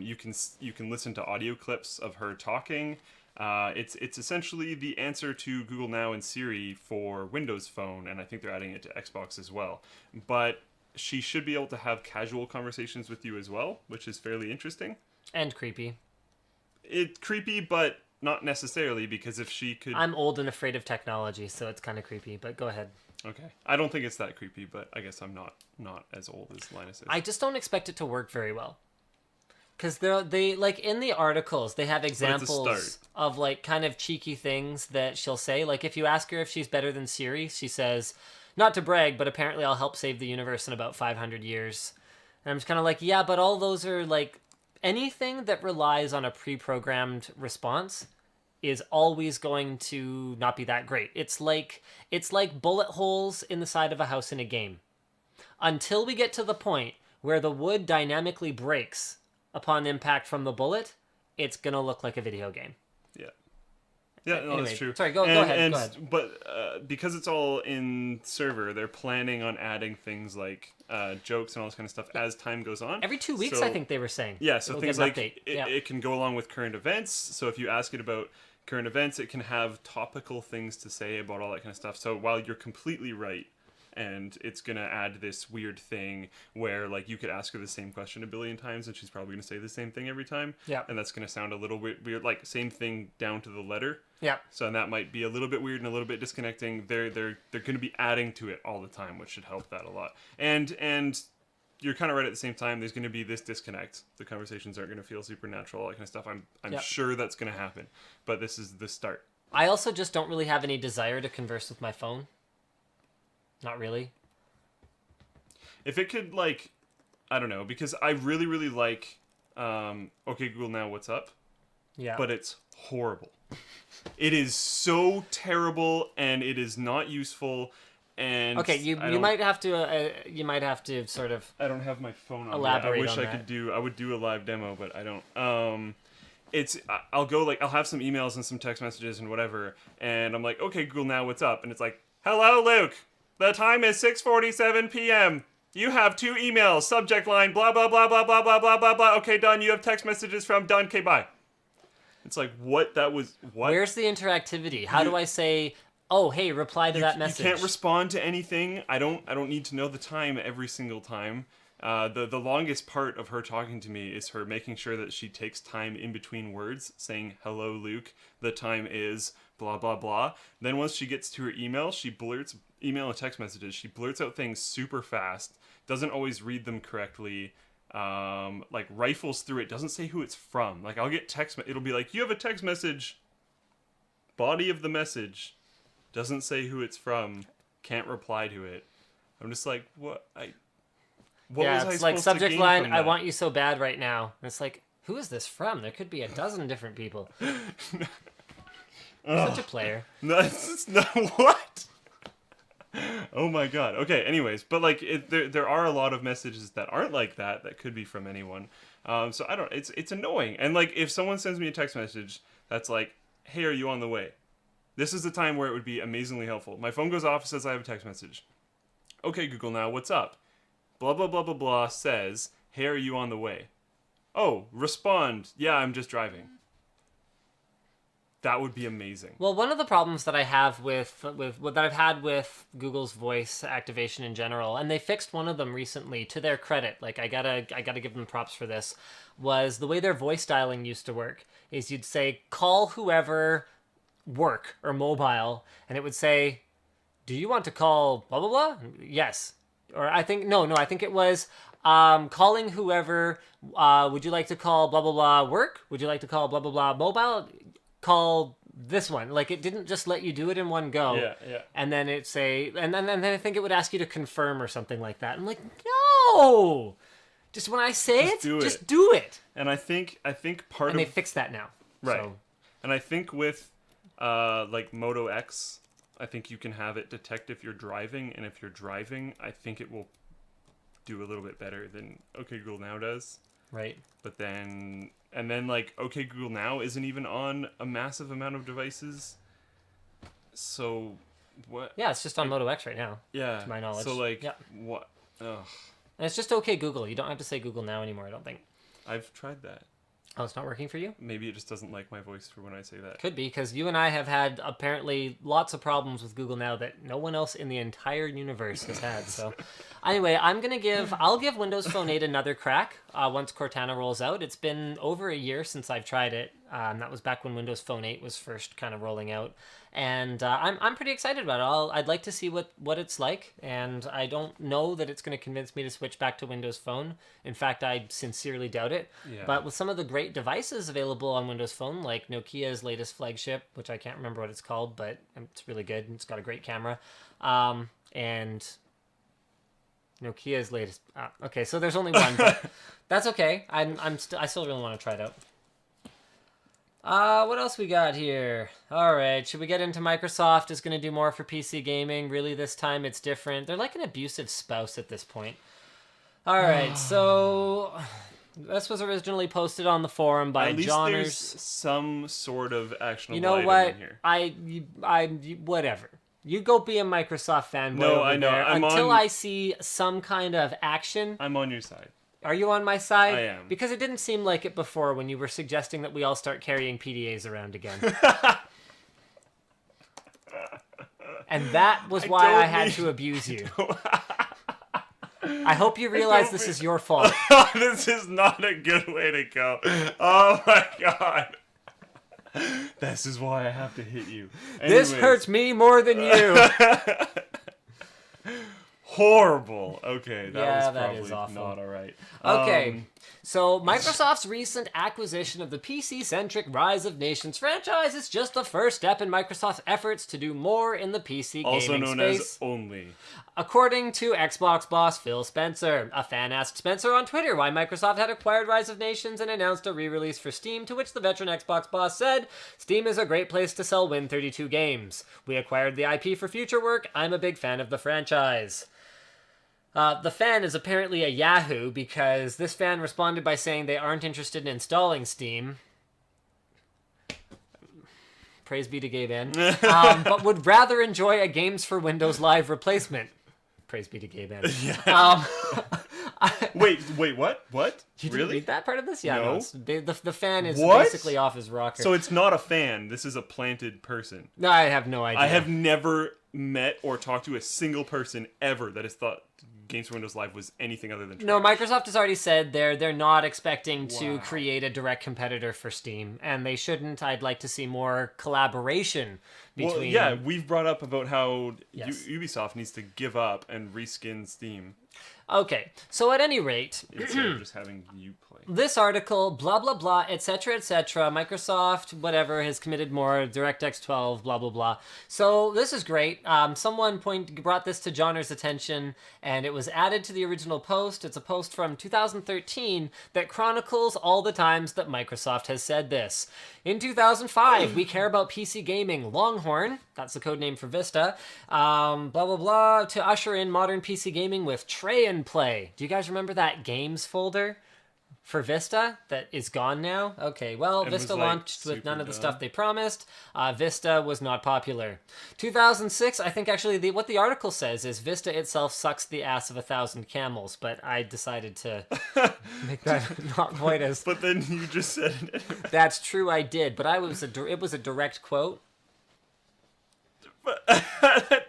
you can listen to audio clips of her talking. It's essentially the answer to Google Now and Siri for Windows Phone, and I think they're adding it to Xbox as well. But she should be able to have casual conversations with you as well, which is fairly interesting. and creepy. It's creepy, but not necessarily, because if she could... I'm old and afraid of technology, so it's kind of creepy. But go ahead. Okay. I don't think it's that creepy, but I guess I'm not as old as Linus is. I just don't expect it to work very well. Because they like in the articles they have examples of like kind of cheeky things that she'll say. Like if you ask her if she's better than Siri, she says, "Not to brag, but apparently I'll help save the universe in about 500 years." And I'm just kind of like, yeah, but all those are like anything that relies on a pre-programmed response is always going to not be that great. It's like bullet holes in the side of a house in a game. Until we get to the point where the wood dynamically breaks upon impact from the bullet, it's gonna look like a video game. Yeah. Yeah, no, Anyway, that's true. sorry, go ahead. But because it's all in server, they're planning on adding things like jokes and all this kind of stuff as time goes on. Every 2 weeks, So- I think they were saying. Yeah, so We'll things get an like update. it, Yeah. it can go along with current events. So if you ask it about current events, it can have topical things to say about all that kind of stuff. So while you're completely right, and it's gonna add this weird thing where like you could ask her the same question a billion times and she's probably gonna say the same thing every time. Yeah. And that's gonna sound a little weird, like same thing down to the letter. Yeah. So that might be a little bit weird and a little bit disconnecting. They're going to be adding to it all the time, which should help that a lot. And you're kind of right at the same time. There's going to be this disconnect. The conversations aren't going to feel supernatural, all that kind of stuff. I'm Yep. sure that's going to happen, but this is the start. I also just don't really have any desire to converse with my phone. Not really. If it could, like, I don't know, because I really like okay Google Now, what's up? Yeah. But it's horrible. It is so terrible, and it is not useful. And okay, you might have to sort of. I don't have my phone on. Elaborate I wish on I that. could do. I would do a live demo, but I don't. I'll go like I'll have some emails and some text messages and whatever, and I'm like, okay, Google Now, what's up? And it's like, hello, Luke. The time is 6:47 p.m. You have 2 emails. Subject line, blah blah blah blah blah blah blah blah blah. Okay, done. You have text messages from done. Okay, bye. It's like what that was. What? Where's the interactivity? How do I say, oh, hey, reply to that message? You can't respond to anything. I don't need to know the time every single time. The longest part of her talking to me is her making sure that she takes time in between words, saying, hello, Luke, the time is blah, blah, blah. Then once she gets to her email, email and text messages, she blurts out things super fast, doesn't always read them correctly, like rifles through it, doesn't say who it's from. Like I'll get it'll be like, you have a text message, body of the message, doesn't say who it's from, can't reply to it. I'm just like, what? What yeah, was I it's like supposed to subject gain line, from I that? want you so bad right now. And it's like, who is this from? There could be a dozen different people. Such a player. No, it's not what? Oh my god. Okay. Anyways, but like, there are a lot of messages that aren't like that could be from anyone. So I don't. It's annoying. And like, if someone sends me a text message that's like, "Hey, are you on the way?" This is the time where it would be amazingly helpful. My phone goes off. It says I have a text message. Okay, Google, now what's up? Blah blah blah blah blah says, "Hey, are you on the way?" Oh, respond. Yeah, I'm just driving. That would be amazing. Well, one of the problems that I have with that I've had with Google's voice activation in general, and they fixed one of them recently to their credit. Like I gotta give them props for this. Was the way their voice dialing used to work is you'd say call whoever work or mobile, and it would say, "Do you want to call blah blah blah?" Yes, or I think no, I think it was calling whoever. Would you like to call blah blah blah work? Would you like to call blah blah blah mobile? Call this one. Like it didn't just let you do it in one go. Yeah. And then it say, and then I think it would ask you to confirm or something like that. I'm like, no. Just when I say just do it. And I think part And of they fixed that now. right. So, And I think with like Moto X, I think you can have it detect if you're driving, and if you're driving, I think it will do a little bit better than OK Google Now does. right. But then like OK Google Now isn't even on a massive amount of devices. So what? Yeah, it's just on Moto X right now. Yeah. To my knowledge. So like Yeah. what? Ugh. And it's just okay Google. You don't have to say Google Now anymore, I don't think. I've tried that. Oh, it's not working for you? Maybe it just doesn't like my voice for when I say that. Could be, because you and I have had apparently lots of problems with Google Now that no one else in the entire universe has had. So, anyway, I'll give Windows Phone 8 another crack once Cortana rolls out. It's been over a year since I've tried it. That was back when Windows Phone 8 was first kind of rolling out, and I'm pretty excited about it. I'd like to see what it's like, and I don't know that it's going to convince me to switch back to Windows Phone. In fact, I sincerely doubt it. Yeah. But with some of the great devices available on Windows Phone, like Nokia's latest flagship, which I can't remember what it's called, but it's really good. It's got a great camera, and Nokia's latest. Okay, so there's only one, but that's okay. I still really want to try it out. What else we got here? All right, should we get into Microsoft is going to do more for PC gaming? Really, this time it's different. They're like an abusive spouse at this point. All right, so this was originally posted on the forum by At least Johners. there's some sort of actionable You know item what? in here. I whatever. You go be a Microsoft fanboy No, over I know. there I'm until on- I see some kind of action. I'm on your side. Are you on my side? I am. Because it didn't seem like it before when you were suggesting that we all start carrying PDAs around again. And that was why I had to abuse you. I hope you realize this is your fault. This is not a good way to go. Oh my god. This is why I have to hit you. This Anyways, hurts me more than you. horrible. Okay, that Yeah, was that probably is awful. not all right. Okay, so Microsoft's recent acquisition of the PC-centric Rise of Nations franchise is just the first step in Microsoft's efforts to do more in the PC Also gaming known space. as Only. According to Xbox boss Phil Spencer, a fan asked Spencer on Twitter why Microsoft had acquired Rise of Nations and announced a re-release for Steam, to which the veteran Xbox boss said, "Steam is a great place to sell Win32 games. We acquired the IP for future work. I'm a big fan of the franchise." The fan is apparently a Yahoo, because this fan responded by saying they aren't interested in installing Steam. Praise be to Gabe N. But would rather enjoy a Games for Windows Live replacement. Praise be to Gabe N. Wait, what? What? You didn't Really? read that part of this? Yeah, No. the fan is What? basically off his rocker. So it's not a fan. This is a planted person. No, I have no idea. I have never met or talked to a single person ever that has thought Games for Windows Live was anything other than trash. No, Microsoft has already said they're not expecting to Wow. create a direct competitor for Steam, and they shouldn't. I'd like to see more collaboration between. Well, yeah, we've brought up about how Yes. Ubisoft needs to give up and reskin Steam. Okay, so at any rate, instead of just having you play. this article, blah, blah, blah, etc., etc., Microsoft, whatever, has committed more, DirectX 12, blah, blah, blah. So this is great. Someone brought this to Johnner's attention, and it was added to the original post. It's a post from 2013 that chronicles all the times that Microsoft has said this. In 2005, we care about PC gaming. Longhorn, that's the code name for Vista, blah, blah, blah, to usher in modern PC gaming with Tray and Play. Do you guys remember that games folder? For Vista, that is gone now? Okay, well, And Vista was, like, launched with none super of the dumb. stuff they promised. Vista was not popular. 2006, I think actually what the article says is Vista itself sucks the ass of 1,000 camels, but I decided to make that not quite as... But then you just said it. That's true, I did, but it was a direct quote.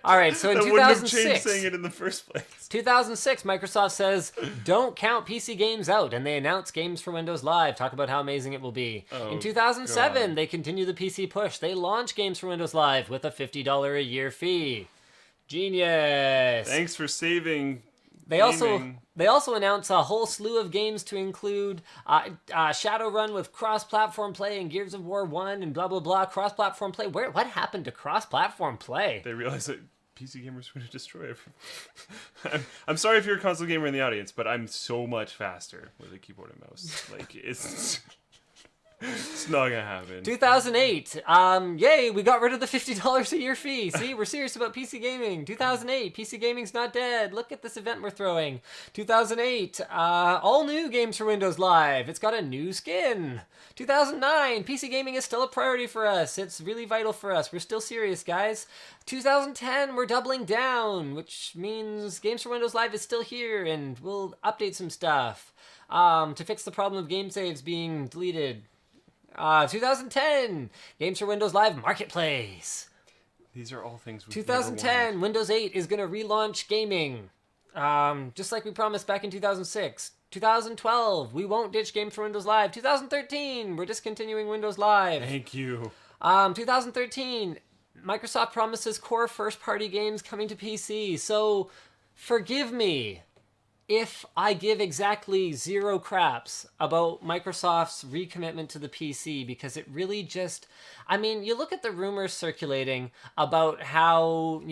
All right, so in That wouldn't have changed 2006... saying it in the first place. 2006, Microsoft says, don't count PC games out, and they announce games for Windows Live. Talk about how amazing it will be. Oh, In 2007, God. they continue the PC push. They launch games for Windows Live with a $50 a year fee. Genius. Thanks for saving. They gaming. also announce a whole slew of games to include Shadowrun with cross-platform play and Gears of War 1 and blah, blah, blah. Cross-platform play. What happened to cross-platform play? They realized that PC gamers were going to destroy everything. I'm sorry if you're a console gamer in the audience, but I'm so much faster with a keyboard and mouse. Like, it's not gonna happen. 2008. Yay, we got rid of the $50 a year fee. See, we're serious about PC gaming. 2008, PC gaming's not dead. Look at this event we're throwing. 2008, all new games for Windows Live. It's got a new skin. 2009, PC gaming is still a priority for us. It's really vital for us. We're still serious, guys. 2010, we're doubling down, which means Games for Windows Live is still here, and we'll update some stuff to fix the problem of game saves being deleted. 2010, Games for Windows Live Marketplace. These are all things we've 2010, Windows 8 is going to relaunch gaming, just like we promised back in 2006. 2012, we won't ditch Games for Windows Live. 2013, we're discontinuing Windows Live. Thank you. 2013, Microsoft promises core first-party games coming to PC. So, forgive me if I give exactly zero craps about Microsoft's recommitment to the PC, because it really just... I mean, you look at the rumors circulating about how,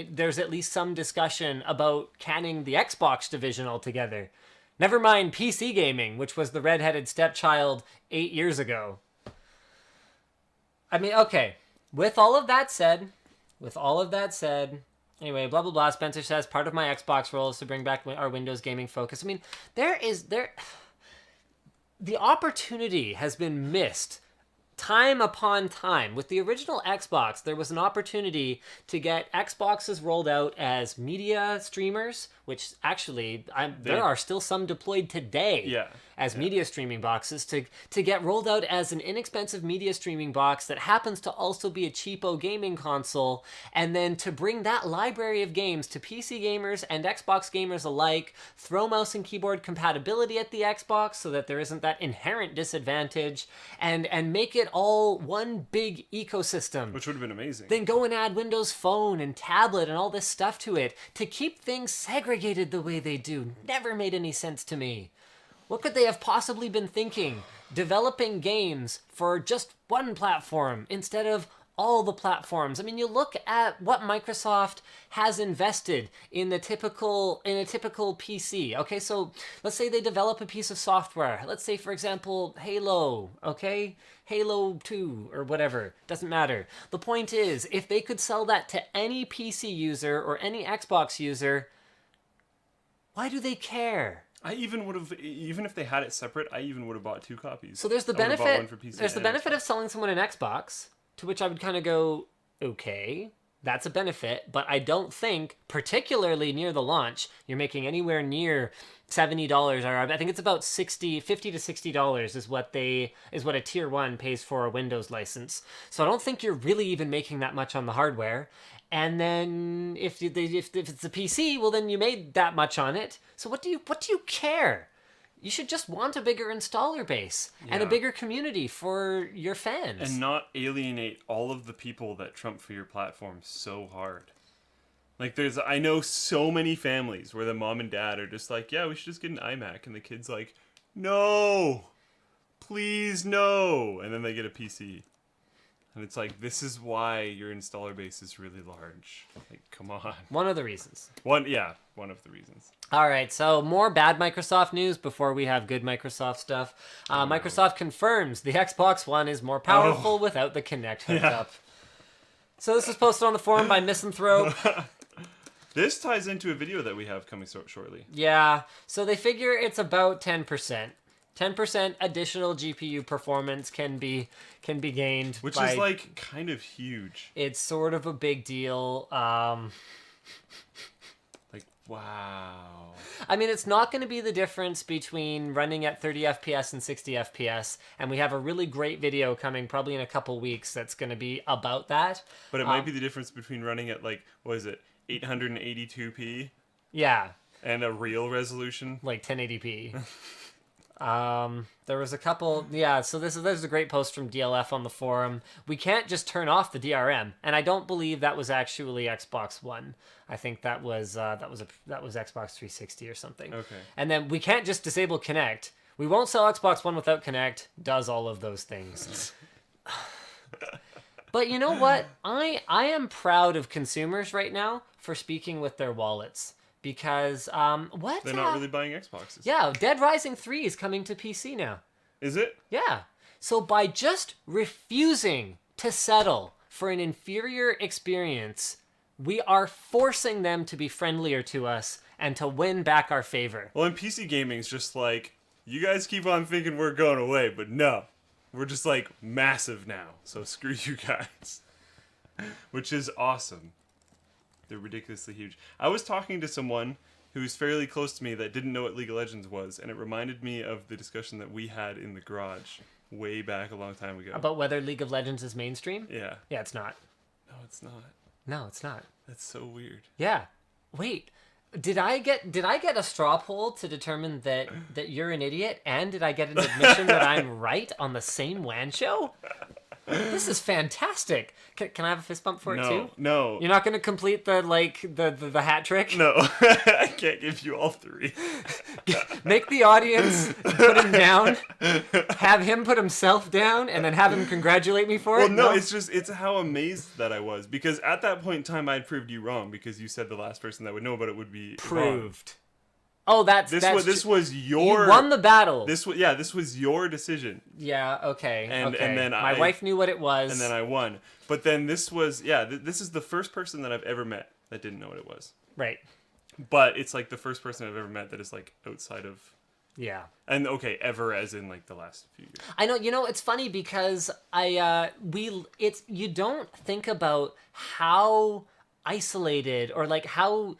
there's at least some discussion about canning the Xbox division altogether. Never mind PC gaming, which was the redheaded stepchild 8 years ago. I mean, okay. With all of that said... Anyway, blah, blah, blah. Spencer says, part of my Xbox role is to bring back our Windows gaming focus. I mean, the opportunity has been missed time upon time. With the original Xbox, there was an opportunity to get Xboxes rolled out as media streamers, which actually, there are still some deployed today as media streaming boxes, to get rolled out as an inexpensive media streaming box that happens to also be a cheapo gaming console, and then to bring that library of games to PC gamers and Xbox gamers alike, throw mouse and keyboard compatibility at the Xbox so that there isn't that inherent disadvantage, and make it all one big ecosystem. Which would have been amazing. Then go and add Windows Phone and tablet and all this stuff to it to keep things segregated the way they do. Never made any sense to me. What could they have possibly been thinking? Developing games for just one platform instead of all the platforms. I mean, you look at what Microsoft has invested in a typical PC. Okay, so let's say they develop a piece of software. Let's say, for example, Halo, okay? Halo 2 or whatever, doesn't matter. The point is, if they could sell that to any PC user or any Xbox user, why do they care? I even would have, even if they had it separate, I even would have bought 2 copies. So there's the I would have bought one benefit. for PC There's the and benefit Xbox. of selling someone an Xbox, to which I would kind of go, okay, that's a benefit, but I don't think, particularly near the launch, you're making anywhere near $70, or I think it's about $50 to $60 is what a tier 1 pays for a Windows license. So I don't think you're really even making that much on the hardware. And then if it's a PC, well, then you made that much on it. So what do you care? You should just want a bigger installer base and a bigger community for your fans. And not alienate all of the people that trump for your platform so hard. Like, I know so many families where the mom and dad are just like, yeah, we should just get an iMac. And the kid's like, no, please, no. And then they get a PC. And it's like, this is why your installer base is really large. Like, come on. One of the reasons. One of the reasons. All right, so more bad Microsoft news before we have good Microsoft stuff. Microsoft confirms the Xbox One is more powerful without the Kinect hookup. So this was posted on the forum by Misanthrope. This ties into a video that we have coming shortly. Yeah, so they figure it's about 10%. 10% additional GPU performance can be gained. Which is, like, kind of huge. It's sort of a big deal. Like, wow. I mean, it's not going to be the difference between running at 30 FPS and 60 FPS, and we have a really great video coming probably in a couple weeks that's going to be about that. But it might be the difference between running at, like, what is it, 882p? Yeah. And a real resolution? Like 1080p. There was a couple, so there's a great post from DLF on the forum. We can't just turn off the DRM, and I don't believe that was actually Xbox One. I think that was Xbox 360 or something. Okay. And then we can't just disable Kinect. We won't sell Xbox One without Kinect. Does all of those things. But you know what? I am proud of consumers right now for speaking with their wallets. Because, They're not really buying Xboxes. Yeah, Dead Rising 3 is coming to PC now. Is it? Yeah. So by just refusing to settle for an inferior experience, we are forcing them to be friendlier to us and to win back our favor. Well, and PC gaming's just like, you guys keep on thinking we're going away, but no. We're just, like, massive now. So screw you guys. Which is awesome. They're ridiculously huge. I was talking to someone who's fairly close to me that didn't know what League of Legends was, and it reminded me of the discussion that we had in the garage way back a long time ago. About whether League of Legends is mainstream? Yeah. Yeah, it's not. No, it's not. No, it's not. That's so weird. Yeah. Wait. Did I get a straw poll to determine that you're an idiot, and did I get an admission that I'm right on the same WAN show? This is fantastic. Can I have a fist bump for it too? No. You're not going to complete the hat trick? No. I can't give you all three. Make the audience put him down, have him put himself down, and then have him congratulate me for it? Well, no, it's how amazed that I was. Because at that point in time, I'd proved you wrong because you said the last person that would know about it would be proved. Wrong. Oh, this was your... You won the battle. This was your decision. Yeah, okay. And then my wife knew what it was. And then I won. But then this was... Yeah, this is the first person that I've ever met that didn't know what it was. Right. But it's like the first person I've ever met that is like outside of... Yeah. And okay, ever as in like the last few years. I know, it's funny because you don't think about how isolated or like how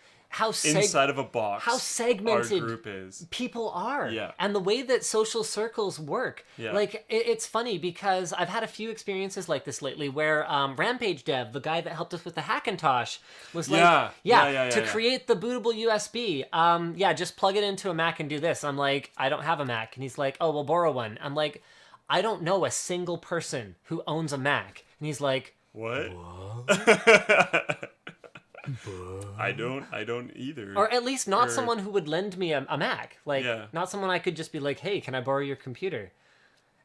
inside of a box, how segmented our group is. People are. Yeah. And the way that social circles work. Yeah. Like, it's funny because I've had a few experiences like this lately where Rampage Dev, the guy that helped us with the Hackintosh, was like, to create the bootable USB, just plug it into a Mac and do this. I'm like, I don't have a Mac. And he's like, oh, we'll borrow one. I'm like, I don't know a single person who owns a Mac. And he's like, what? I don't either. Or at least not someone who would lend me a Mac. Like, not someone I could just be like, hey, can I borrow your computer?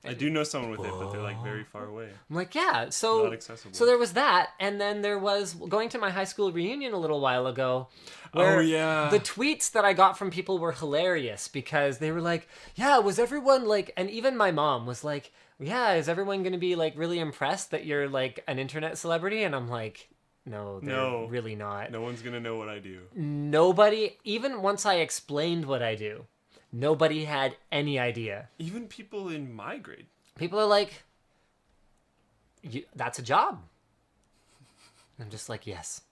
I do know someone with it, but they're like very far away. I'm like, yeah. So, not accessible. So there was that. And then there was going to my high school reunion a little while ago. Where the tweets that I got from people were hilarious because they were like, yeah, was everyone like, and even my mom was like, yeah, is everyone going to be like really impressed that you're like an internet celebrity? And I'm like, no, they're really not. No one's going to know what I do. Nobody, even once I explained what I do, nobody had any idea. Even people in my grade. People are like, that's a job. I'm just like, yes.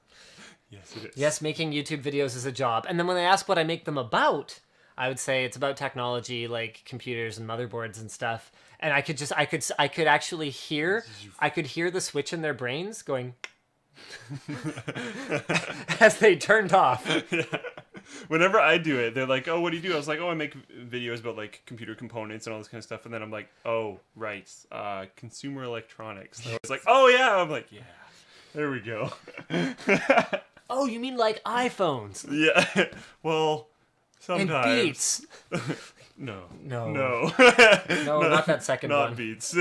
Yes, it is. Yes, making YouTube videos is a job. And then when they ask what I make them about, I would say it's about technology, like computers and motherboards and stuff. And I could actually hear, I could hear the switch in their brains going... as they turned off. Yeah. Whenever I do it, they're like, oh, what do you do? I was like, oh, I make videos about like computer components and all this kind of stuff. And then I'm like, oh, right, consumer electronics. And I was like, oh yeah. I'm like, yeah, there we go. Oh, you mean like iPhones Yeah. Well, and sometimes. Beats? No. No. No. No, not that second not one. Beats.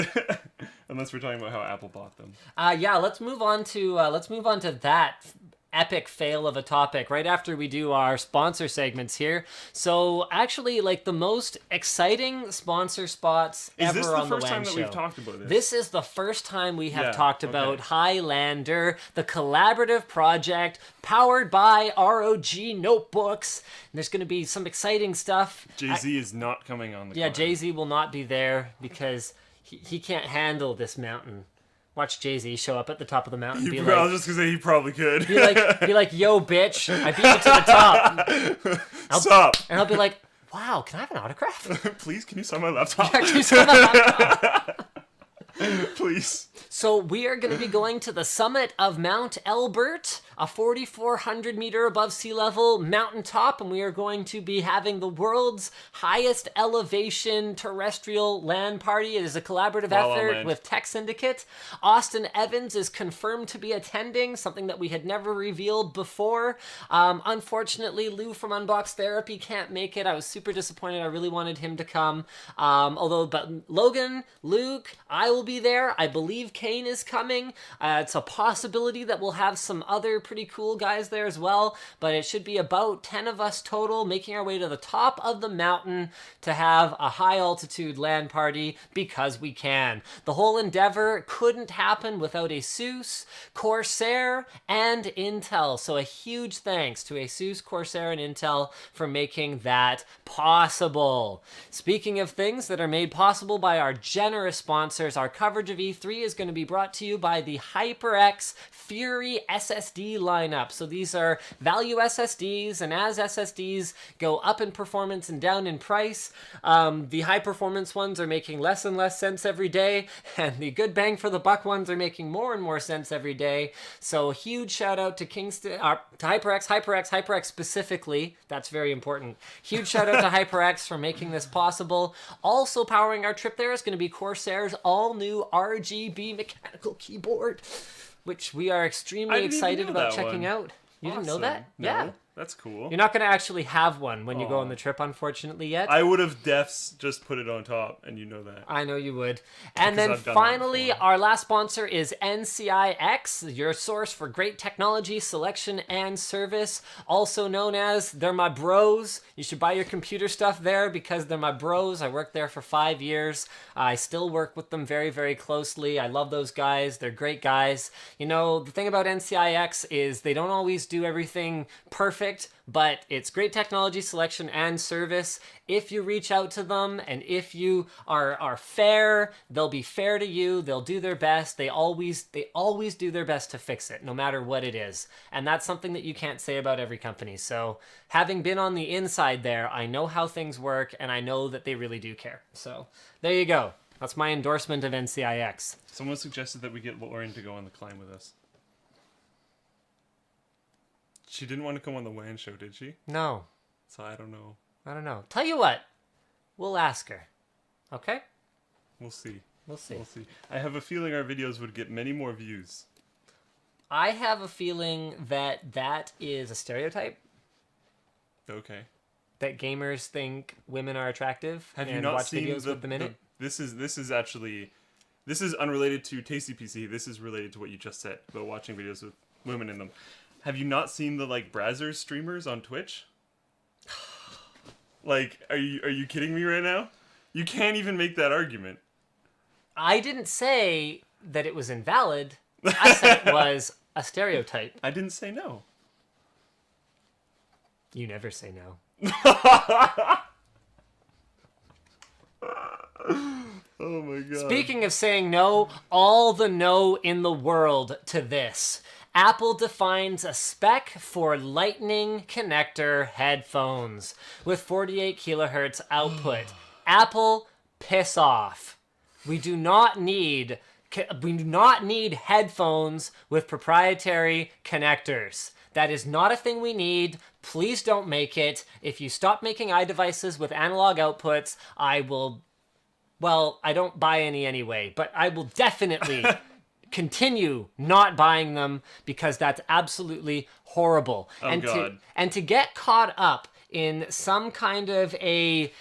Unless we're talking about how Apple bought them. Yeah, let's move on to that epic fail of a topic right after we do our sponsor segments here. So actually, like the most exciting sponsor spots Is ever this the on the first WAN time that show. we've talked about this? This is the first time we have Yeah, talked about okay. Highlander, the collaborative project powered by ROG notebooks. And there's going to be some exciting stuff. Jay-Z is not coming on the Yeah, climb. Jay-Z will not be there because he can't handle this mountain. Watch Jay-Z show up at the top of the mountain and be I like, was just gonna say he probably could. be like, yo, bitch, I beat you to the top. Stop. And I'll be like, wow, can I have an autograph? Please, can you sign my laptop? Can you sign my laptop? Please. So we are going to be going to the summit of Mount Elbert, a 4,400 meter above sea level mountaintop, and we are going to be having the world's highest elevation terrestrial LAN party. It is a collaborative Wow, effort man. with Tech Syndicate. Austin Evans is confirmed to be attending, something that we had never revealed before. Unfortunately, Lou from Unbox Therapy can't make it. I was super disappointed. I really wanted him to come. But Logan, Luke, I will be there. I believe Kane is coming. It's a possibility that we'll have some other pretty cool guys there as well, but it should be about 10 of us total making our way to the top of the mountain to have a high altitude LAN party because we can. The whole endeavor couldn't happen without ASUS, Corsair, and Intel. So a huge thanks to ASUS, Corsair, and Intel for making that possible. Speaking of things that are made possible by our generous sponsors, our coverage of E3 is going to be brought to you by the HyperX Fury SSD lineup. So these are value SSDs, and as SSDs go up in performance and down in price, the high performance ones are making less and less sense every day, and the good bang for the buck ones are making more and more sense every day. So a huge shout out to Kingston, to HyperX specifically. That's very important. Huge shout out to HyperX for making this possible. Also powering our trip there is going to be Corsair's all new RGB mechanical keyboard, which we are extremely excited about checking out. You didn't know that? No, Yeah. that's cool. You're not going to actually have one when you go on the trip, unfortunately, yet. I would have defs just put it on top, and you know that. I know you would. And then I've done that finally, before. our last sponsor is NCIX, your source for great technology, selection, and service. Also known as, they're my bros. You should buy your computer stuff there because they're my bros. I worked there for 5 years. I still work with them very, very closely. I love those guys. They're great guys. You know, the thing about NCIX is they don't always do everything perfect, but it's great technology, selection, and service. If you reach out to them and if you are fair, they'll be fair to you. They'll do their best. They always do their best to fix it, no matter what it is. And that's something that you can't say about every company. So having been on the inside there, I know how things work, and I know that they really do care. So there you go. That's my endorsement of NCIX. Someone suggested that we get Lauren to go on the climb with us. She didn't want to come on the WAN show, did she? No, So I don't know. I don't know. Tell you what, we'll ask her. Okay? We'll see. We'll see. We'll see. I have a feeling our videos would get many more views. I have a feeling that that is a stereotype, Okay. that gamers think women are attractive Have and you not watch seen videos with them in it. This is unrelated to Tasty PC. This is related to what you just said about watching videos with women in them. Have you not seen the Brazzers streamers on Twitch? Are you kidding me right now? You can't even make that argument. I didn't say that it was invalid. I said it was a stereotype. I didn't say no. You never say no. Oh my god. Speaking of saying no, all the no in the world to this. Apple defines a spec for Lightning connector headphones with 48 kilohertz output. Apple, piss off. We do not need headphones with proprietary connectors. That is not a thing we need. Please don't make it. If you stop making iDevices with analog outputs, I will... Well, I don't buy any anyway, but I will definitely continue not buying them because that's absolutely horrible. Oh, God. And to get caught up in some kind of a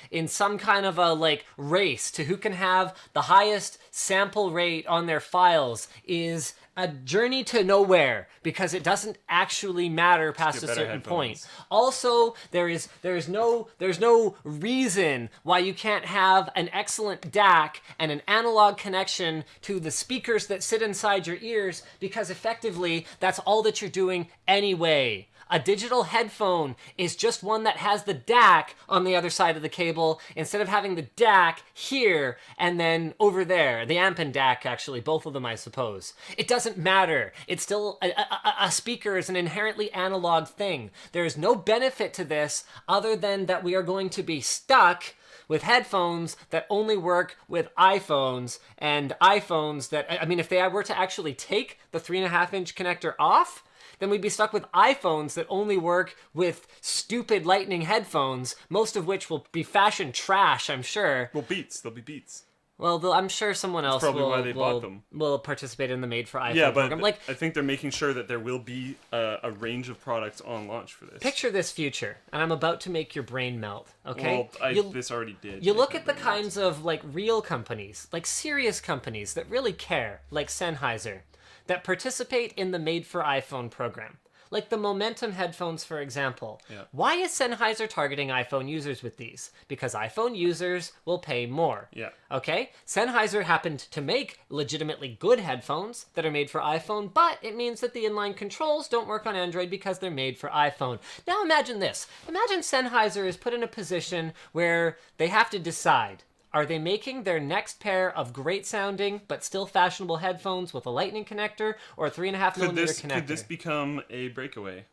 like race to who can have the highest sample rate on their files is a journey to nowhere, because it doesn't actually matter past a certain point. Also, there's no reason why you can't have an excellent DAC and an analog connection to the speakers that sit inside your ears, because effectively that's all that you're doing anyway. A digital headphone is just one that has the DAC on the other side of the cable, instead of having the DAC here and then over there. The amp and DAC, actually, both of them, I suppose. It doesn't matter. It's still, a speaker is an inherently analog thing. There is no benefit to this other than that we are going to be stuck with headphones that only work with iPhones, and iPhones that, I mean, if they were to actually take the 3.5-inch connector off, then we'd be stuck with iPhones that only work with stupid Lightning headphones, most of which will be fashion trash, I'm sure. Well, Beats. They'll be Beats. Well, I'm sure someone else will participate in the Made for iPhone program. Like, I think they're making sure that there will be a range of products on launch for this. Picture this future, and I'm about to make your brain melt, okay? Well, this already did. You look at the kinds of, like, real companies, like serious companies that really care, like Sennheiser, that participate in the Made for iPhone program. Like the Momentum headphones, for example. Yeah. Why is Sennheiser targeting iPhone users with these? Because iPhone users will pay more. Yeah. Okay? Sennheiser happened to make legitimately good headphones that are made for iPhone, but it means that the inline controls don't work on Android because they're made for iPhone. Now imagine this. Imagine Sennheiser is put in a position where they have to decide, are they making their next pair of great sounding but still fashionable headphones with a Lightning connector or a 3.5mm connector? Could this become a breakaway?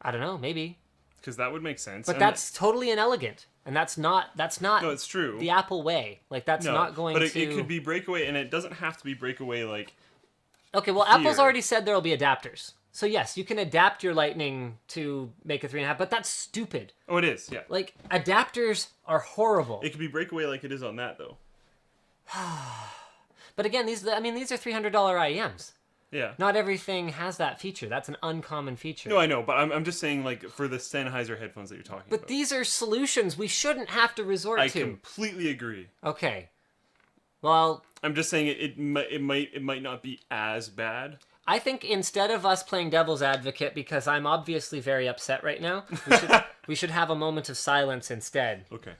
I don't know, maybe. Because that would make sense. But that's totally inelegant. And that's not No, it's true. the Apple way. Like, that's not going to... But it could be breakaway, and it doesn't have to be breakaway like... Okay, well, Apple's already said there will be adapters. So yes, you can adapt your Lightning to make a 3.5, but that's stupid. Oh, it is, yeah. Like, adapters are horrible. It could be breakaway like it is on that, though. But again, these are $300 IEMs. Yeah. Not everything has that feature. That's an uncommon feature. No, I know, but I'm just saying, like, for the Sennheiser headphones that you're talking about. But these are solutions we shouldn't have to resort to. I completely agree. Okay. Well... I'm just saying it might not be as bad. I think instead of us playing devil's advocate, because I'm obviously very upset right now, we should have a moment of silence instead. Okay.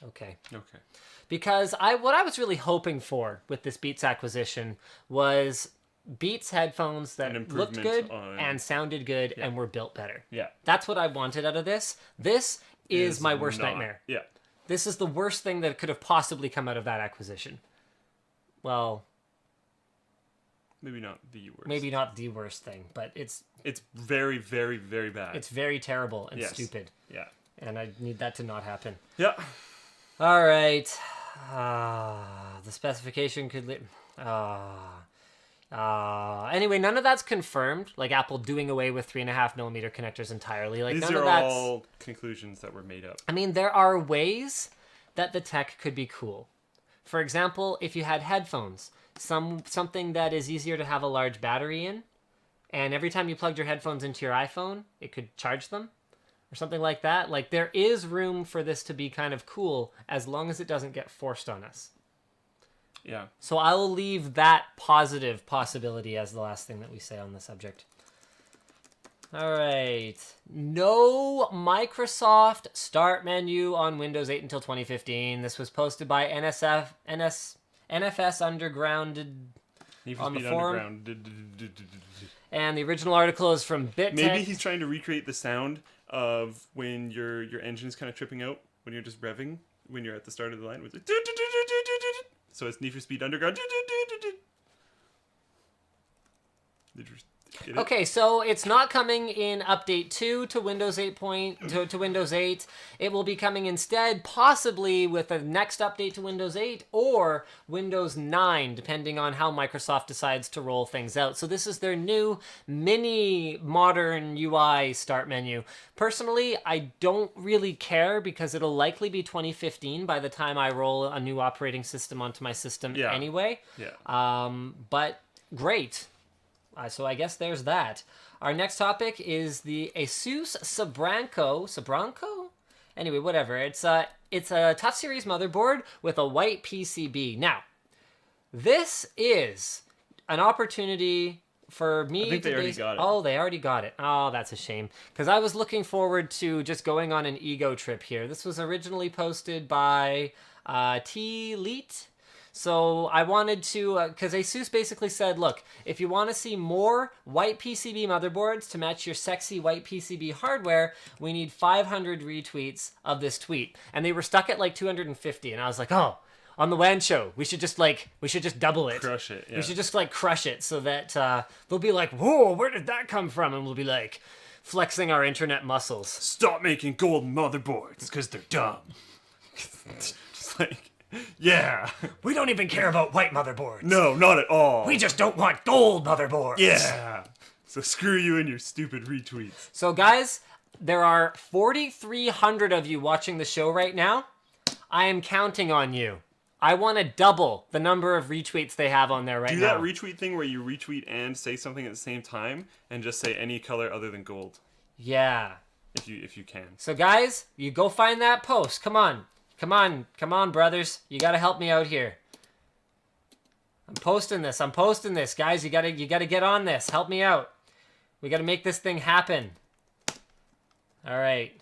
Okay. Okay. Because what I was really hoping for with this Beats acquisition was Beats headphones that looked good and sounded good and were built better. Yeah. That's what I wanted out of this. This is my worst nightmare. Yeah. This is the worst thing that could have possibly come out of that acquisition. Well... Maybe not the worst. Maybe not the worst thing, but it's... It's very, very, very bad. It's very terrible and stupid. Yeah. And I need that to not happen. Yeah. All right. The specification could... Anyway, none of that's confirmed. Like Apple doing away with 3.5mm connectors entirely. Like, these none are of that's all conclusions that were made up. I mean, there are ways that the tech could be cool. For example, if you had headphones, something that is easier to have a large battery in, and every time you plugged your headphones into your iPhone, it could charge them, or something like that. Like, there is room for this to be kind of cool as long as it doesn't get forced on us. Yeah. So I will leave that positive possibility as the last thing that we say on the subject. All right. No Microsoft Start menu on Windows 8 until 2015. This was posted by NFS Undergrounded on the forum. And the original article is from BitTech. Maybe he's trying to recreate the sound of when your engine is kind of tripping out when you're just revving when you're at the start of the line. It's like, so it's Need for Speed Underground. Get it? Okay, so it's not coming in update 2 to Windows 8 to Windows 8. It will be coming instead possibly with the next update to Windows 8 or Windows 9, depending on how Microsoft decides to roll things out. So this is their new mini modern UI start menu. Personally, I don't really care because it'll likely be 2015 by the time I roll a new operating system onto my system anyway. Yeah. But great. So I guess there's that. Our next topic is the Asus Sabranco? Anyway, whatever. It's a Tough Series motherboard with a white PCB. Now, this is an opportunity for me I think they already got it. Oh, they already got it. Oh, that's a shame. Because I was looking forward to just going on an ego trip here. This was originally posted by T-Leet. So I wanted to, because Asus basically said, look, if you want to see more white PCB motherboards to match your sexy white PCB hardware, we need 500 retweets of this tweet. And they were stuck at like 250. And I was like, oh, on the WAN show, we should just double it. Crush it, yeah. We should just like crush it so that they'll be like, whoa, where did that come from? And we'll be like flexing our internet muscles. Stop making gold motherboards because they're dumb. Just like, yeah. We don't even care about white motherboards. No, not at all. We just don't want gold motherboards. Yeah. So screw you and your stupid retweets. So guys, there are 4,300 of you watching the show right now. I am counting on you. I want to double the number of retweets they have on there right now. Do that retweet thing where you retweet and say something at the same time and just say any color other than gold. Yeah. If you can. So guys, you go find that post. Come on. Come on, brothers. You got to help me out here. I'm posting this, guys. You got to get on this. Help me out. We got to make this thing happen. All right.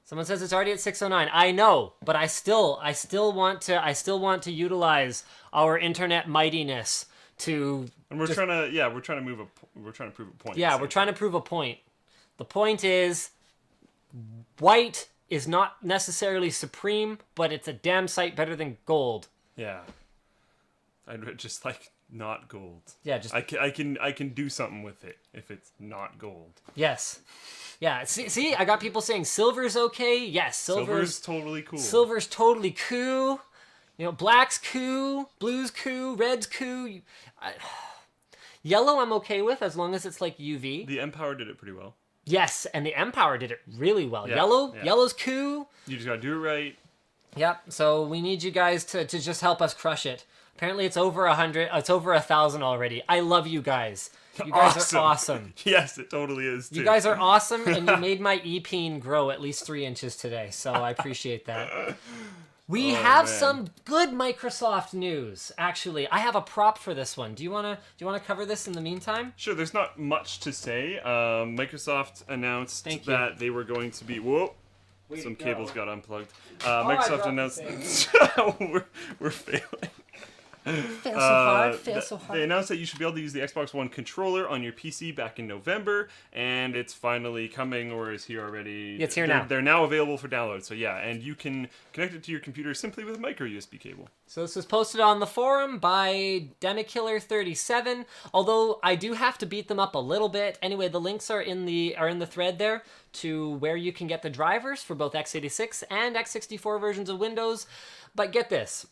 Someone says it's already at 6:09. I know, but I still want to utilize our internet mightiness to. And we're trying to prove a point. Yeah, we're trying to prove a point. The point is, white is not necessarily supreme, but it's a damn sight better than gold. Yeah. I'd just like not gold. Yeah, just I can do something with it if it's not gold. Yes. Yeah, see, I got people saying silver's okay. Yes, Silver's totally cool. Silver's totally cool. You know, black's cool, blue's cool, red's cool. Yellow I'm okay with as long as it's like UV. The M-Power did it pretty well. Yes, and the M-Power did it really well. Yeah, Yellow's cool. You just gotta do it right. Yep, so we need you guys to just help us crush it. Apparently it's over 100, it's over 1,000 already. I love you guys. You guys are awesome. Yes, it totally is, too. You guys are awesome, and you made my e-peen grow at least 3 inches today, so I appreciate that. We have some good Microsoft news, actually. I have a prop for this one. Do you wanna cover this in the meantime? Sure, there's not much to say. Microsoft announced that they were going to be... Whoa! Some cables got unplugged. Microsoft announced... we're failing. Fail so hard. They announced that you should be able to use the Xbox One controller on your PC back in November, and it's finally coming, or is here already? It's here now. They're now available for download, so yeah, and you can connect it to your computer simply with a micro USB cable. So this was posted on the forum by Demikiller37, although I do have to beat them up a little bit. Anyway, the links are in the thread there to where you can get the drivers for both x86 and x64 versions of Windows. But get this,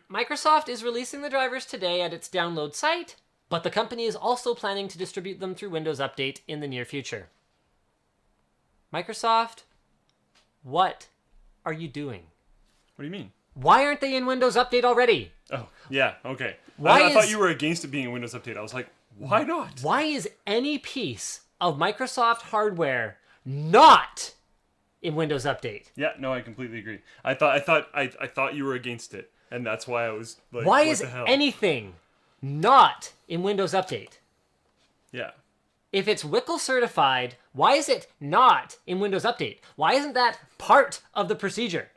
Microsoft is releasing the drivers today at its download site, but the company is also planning to distribute them through Windows Update in the near future. Microsoft, what are you doing? What do you mean? Why aren't they in Windows Update already? Oh, yeah, okay. Why I thought you were against it being in Windows Update. I was like, why not? Why is any piece of Microsoft hardware not in Windows Update? Yeah, no, I completely agree. I thought you were against it, and that's why I was like, why what is the hell? anything not in Windows Update? Yeah. If it's WICL certified, why is it not in Windows Update? Why isn't that part of the procedure?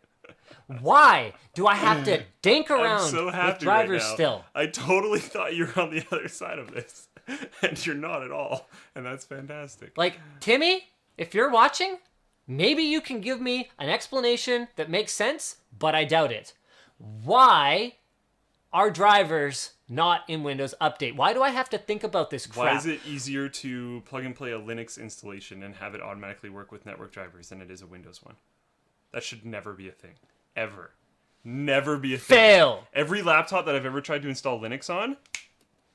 Why do I have to dink around I'm so happy with drivers right now. still? I totally thought you were on the other side of this, and you're not at all, and that's fantastic. Like, Timmy, if you're watching, maybe you can give me an explanation that makes sense, but I doubt it. Why are drivers not in Windows Update? Why do I have to think about this crap? Why is it easier to plug and play a Linux installation and have it automatically work with network drivers than it is a Windows one? That should never be a thing. Ever. Never be a thing. Fail! Every laptop that I've ever tried to install Linux on,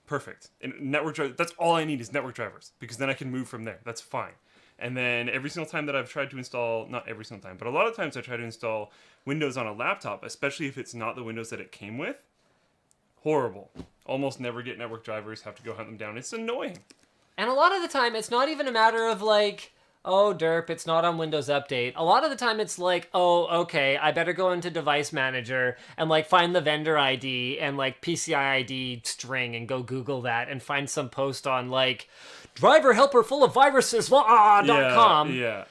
perfect. And network drivers, that's all I need is network drivers, because then I can move from there. That's fine. And then every single time that I've tried to install, not every single time, but a lot of times I try to install Windows on a laptop, especially if it's not the Windows that it came with, horrible. Almost never get network drivers, have to go hunt them down. It's annoying. And a lot of the time, it's not even a matter of like, oh, derp, it's not on Windows Update. A lot of the time, it's like, oh, okay, I better go into Device Manager and like find the vendor ID and like PCI ID string and go Google that and find some post on like driver helper full of viruses, .com. Yeah.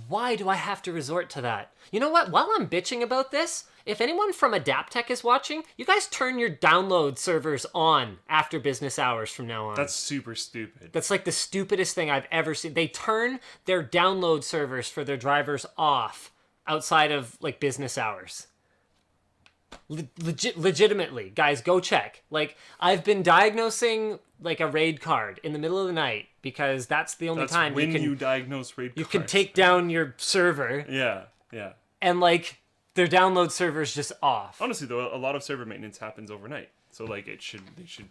Why do I have to resort to that? You know what? While I'm bitching about this, if anyone from Adaptech is watching, you guys turn your download servers on after business hours from now on. That's super stupid. That's like the stupidest thing I've ever seen. They turn their download servers for their drivers off outside of like business hours. Legitimately, guys, go check. Like, I've been diagnosing like a RAID card in the middle of the night because that's the only time when you diagnose RAID you cards. can take down your server. Yeah. And like their download server's just off. Honestly, though, a lot of server maintenance happens overnight, so like they should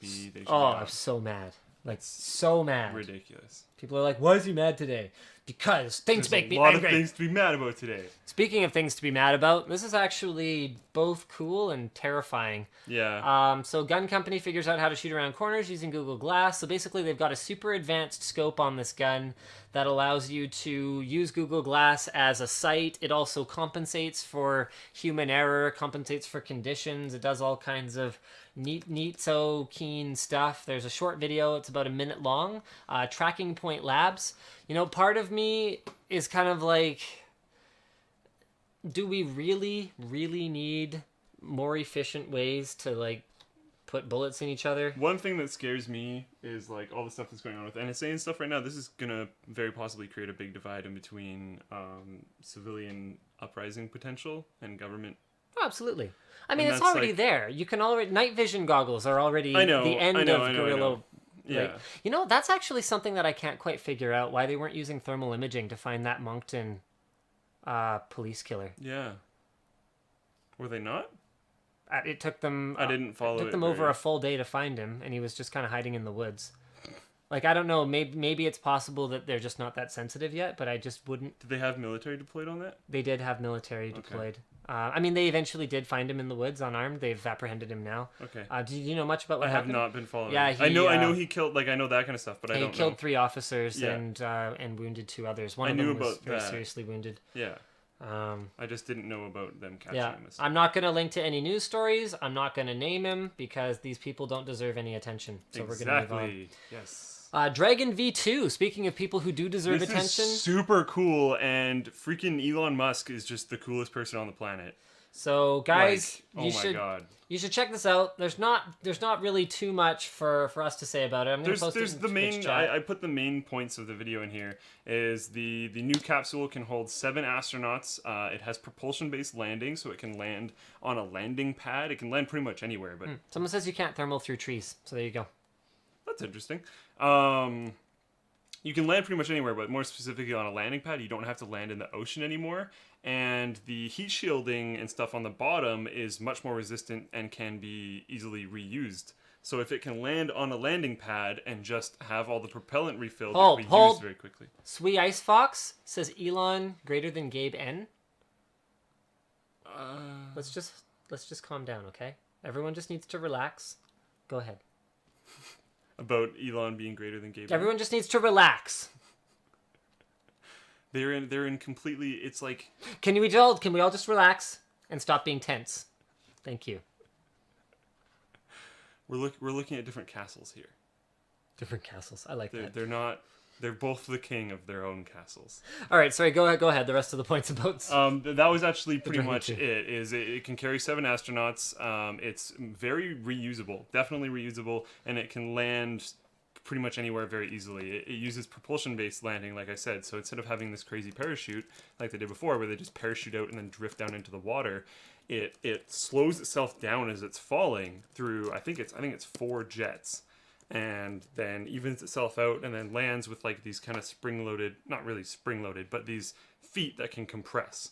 be. I'm so mad. Like, so mad. Ridiculous. People are like, why is he mad today? Because things make me angry. A lot angry. of things to be mad about today. Speaking of things to be mad about, this is actually both cool and terrifying. Yeah. So gun company figures out how to shoot around corners using Google Glass. So basically they've got a super advanced scope on this gun that allows you to use Google Glass as a sight. It also compensates for human error, compensates for conditions. It does all kinds of neat, so keen stuff. There's a short video. It's about a minute long. Tracking Point Labs. You know, part of me is kind of like, do we really need more efficient ways to like put bullets in each other? One thing that scares me is like all the stuff that's going on with NSA and stuff right now. This is gonna very possibly create a big divide in between civilian uprising potential and government. Oh, absolutely. I mean, And it's that's already like- there. You can already night vision goggles are already I know, the end I know, of I know, I guerrilla. know. Yeah. Like, you know, that's actually something that I can't quite figure out why they weren't using thermal imaging to find that Moncton police killer. Yeah. Were they not? It took them. I didn't follow It took it them over very- a full day to find him, and he was just kind of hiding in the woods. Like, I don't know. Maybe it's possible that they're just not that sensitive yet, but I just wouldn't. Did they have military deployed on that? They did have military deployed. I mean, they eventually did find him in the woods unarmed. They've apprehended him now. Okay. Do you know much about what I have happened? not been following. Yeah, it. I know he killed. Like I know that kind of stuff, but I He don't killed know. 3 officers Yeah. and wounded 2 others. One I of knew them was about very that. seriously wounded. Yeah. Um, I just didn't know about them catching yeah, him. I'm not going to link to any news stories. I'm not going to name him because these people don't deserve any attention. So we're going to move on. Exactly. Yes. Dragon V2. Speaking of people who do deserve This attention, is super cool, and freaking Elon Musk is just the coolest person on the planet. so guys, Like, you God. should check this out. There's not really too much for us to say about it. I'm going to post There's it in the Twitch main. chat. I put the main points of the video in here. Is the new capsule can hold 7 astronauts. It has propulsion-based landing, so it can land on a landing pad. It can land pretty much anywhere, but Someone says you can't thermal through trees. So there you go. that's interesting. You can land pretty much anywhere, but more specifically on a landing pad, you don't have to land in the ocean anymore. And the heat shielding and stuff on the bottom is much more resistant and can be easily reused. So if it can land on a landing pad and just have all the propellant refilled, it can be used very quickly. Sweet Ice Fox says Elon greater than Gabe N. Let's just calm down, okay? Everyone just needs to relax. Go ahead. About Elon being greater than Gabe. Everyone just needs to relax. They're in completely. It's like Can we all just relax and stop being tense? Thank you. we're looking at different castles here. Different castles. I like that. They're not. They're both the king of their own castles. All right, sorry. Go ahead. The rest of the points about. That was actually pretty Dragon much 2. it. It can carry 7 astronauts. It's very reusable, definitely reusable, and it can land pretty much anywhere very easily. It uses propulsion-based landing, like I said. So instead of having this crazy parachute like they did before, where they just parachute out and then drift down into the water, it slows itself down as it's falling through. I think it's 4 jets, and then evens itself out, and then lands with like these kind of spring-loaded, not really spring-loaded, but these feet that can compress.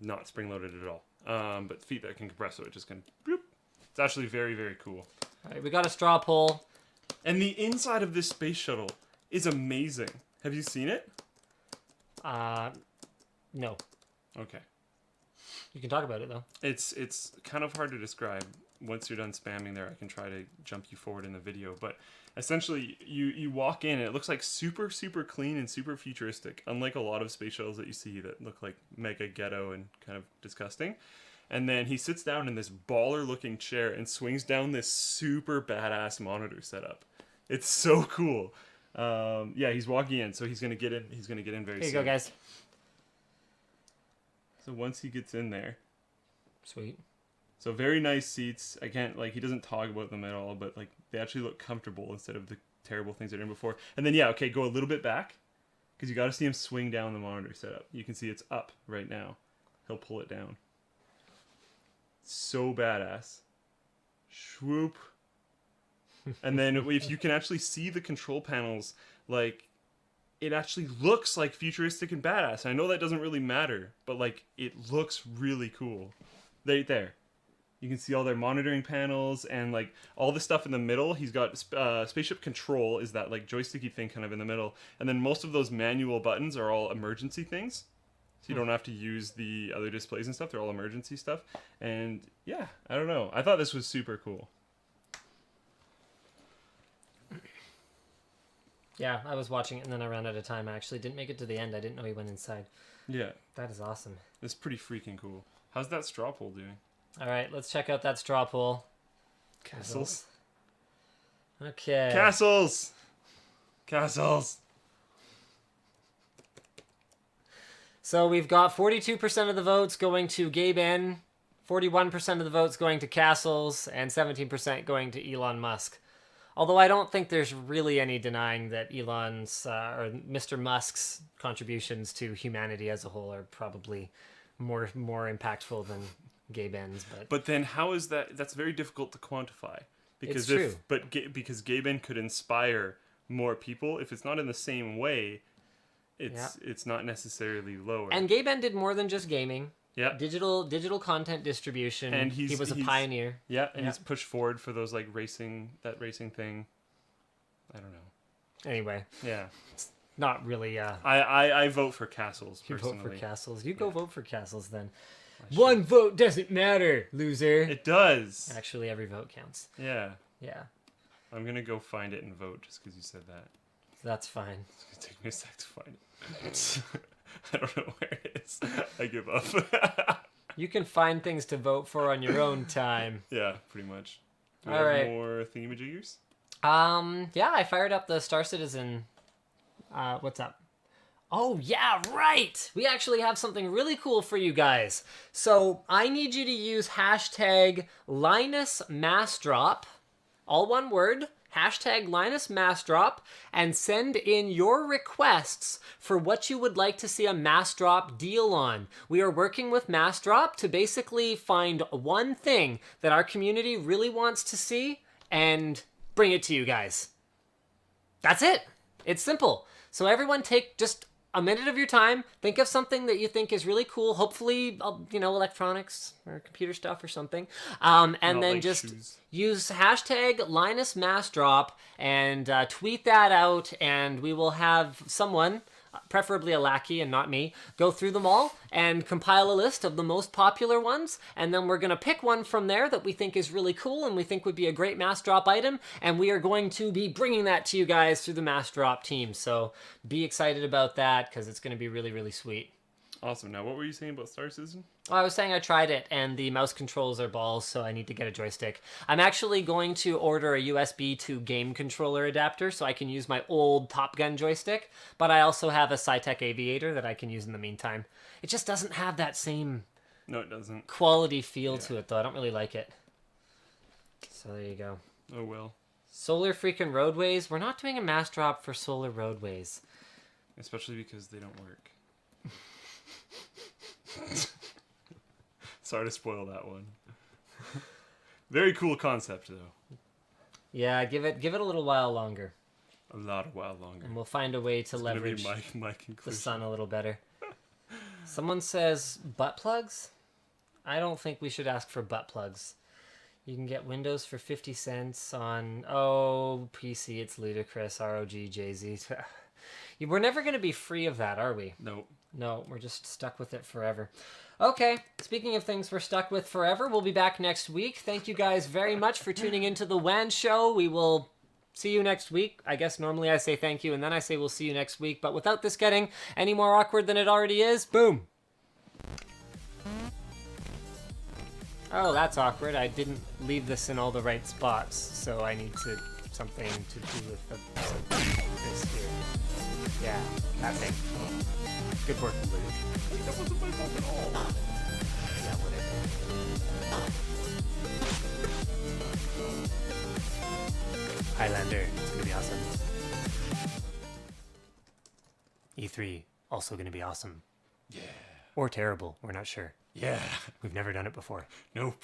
Not spring-loaded at all, but feet that can compress, so it just can. Bloop. It's actually very, very cool. All right, we got a straw poll. And the inside of this space shuttle is amazing. Have you seen it? No. Okay. You can talk about it, though. It's kind of hard to describe. Once you're done spamming there, I can try to jump you forward in the video. But essentially, you walk in, and it looks like super, super clean and super futuristic, unlike a lot of space shuttles that you see that look like mega ghetto and kind of disgusting. And then he sits down in this baller-looking chair and swings down this super badass monitor setup. It's so cool. Yeah, he's walking in, so he's gonna get in. He's gonna get in very soon. Here you go, guys. So once he gets in there, Sweet. so very nice seats. I can't he doesn't talk about them at all, but like they actually look comfortable instead of the terrible things that are in before. And then okay, go a little bit back because you got to see him swing down the monitor setup. You can see it's up right now. He'll pull it down. So badass. Swoop. And then if you can actually see the control panels, like it actually looks like futuristic and badass. I know that doesn't really matter, but like it looks really cool. Right there. You can see all their monitoring panels and like all the stuff in the middle. He's got spaceship control is that like joysticky thing kind of in the middle. And then most of those manual buttons are all emergency things. So you don't have to use the other displays and stuff. They're all emergency stuff. And yeah, I don't know. I thought this was super cool. Yeah, I was watching it and then I ran out of time. I actually didn't make it to the end. I didn't know he went inside. Yeah. That is awesome. It's pretty freaking cool. How's that straw poll doing? All right, let's check out that straw poll. Castles. Okay. Castles. Castles. So we've got 42% of the votes going to Gabe N, 41% of the votes going to Castles, and 17% going to Elon Musk. Although I don't think there's really any denying that Elon's or Mr. Musk's contributions to humanity as a whole are probably more impactful than Gabe N's. But then how is that? That's very difficult to quantify. Because it's true. Because Gabe N could inspire more people. If it's not in the same way, it's not necessarily lower. And Gabe N did more than just gaming. Yeah. Digital content distribution. And he was a pioneer. Yeah, and he's pushed forward for those like racing thing. I don't know. Anyway. Yeah. It's not really I vote for Castles personally. You vote for Castles. You go vote for Castles then. One vote doesn't matter, loser. It does. Actually, every vote counts. Yeah. Yeah. I'm gonna go find it and vote just because you said that. That's fine. It's gonna take me a sec to find it. I don't know where it is. I give up. You can find things to vote for on your own time. Yeah, pretty much. Do we All have right. more thingamajiggers? Yeah, I fired up the Star Citizen. What's up? Oh, yeah, right! We actually have something really cool for you guys. So, I need you to use hashtag LinusMassDrop, all one word, hashtag LinusMassDrop, and send in your requests for what you would like to see a MassDrop deal on. We are working with MassDrop to basically find one thing that our community really wants to see and bring it to you guys. That's it. It's simple. So everyone take just a minute of your time, think of something that you think is really cool, hopefully, electronics or computer stuff or something, and Not then like just shoes. use hashtag LinusMassDrop and tweet that out, and we will have someone, preferably a lackey and not me, go through them all and compile a list of the most popular ones, and then we're going to pick one from there that we think is really cool and we think would be a great mass drop item, and we are going to be bringing that to you guys through the mass drop team. So be excited about that because it's going to be really, really sweet. Awesome. Now, what were you saying about Star Citizen? Oh, I was saying I tried it, and the mouse controls are balls, so I need to get a joystick. I'm actually going to order a USB to game controller adapter so I can use my old Top Gun joystick, but I also have a Sci-Tech Aviator that I can use in the meantime. It just doesn't have that same No, it doesn't. quality feel to it, though. I don't really like it. So there you go. Oh, well. Solar freaking roadways. We're not doing a mass drop for solar roadways. Especially because they don't work. Sorry to spoil that one. Very cool concept, though. Yeah, give it a little while longer, A lot of while longer. and we'll find a way to It's gonna be leverage my the conclusion. sun a little better. Someone says butt plugs. I don't think we should ask for butt plugs. You can get Windows for 50 cents on PC. It's ludicrous. ROG JZ. We're never going to be free of that, are we? Nope. No, we're just stuck with it forever. Okay, speaking of things we're stuck with forever, we'll be back next week. Thank you guys very much for tuning into the WAN show. We will see you next week. I guess normally I say thank you and then I say we'll see you next week, but without this getting any more awkward than it already is, boom. Oh, that's awkward. I didn't leave this in all the right spots, so I need something to do with this here. Yeah, that thing. Good work, Luke. That wasn't my fault at all. Yeah, whatever. Highlander, it's gonna be awesome. E3, also gonna be awesome. Yeah. Or terrible, we're not sure. Yeah. We've never done it before. Nope.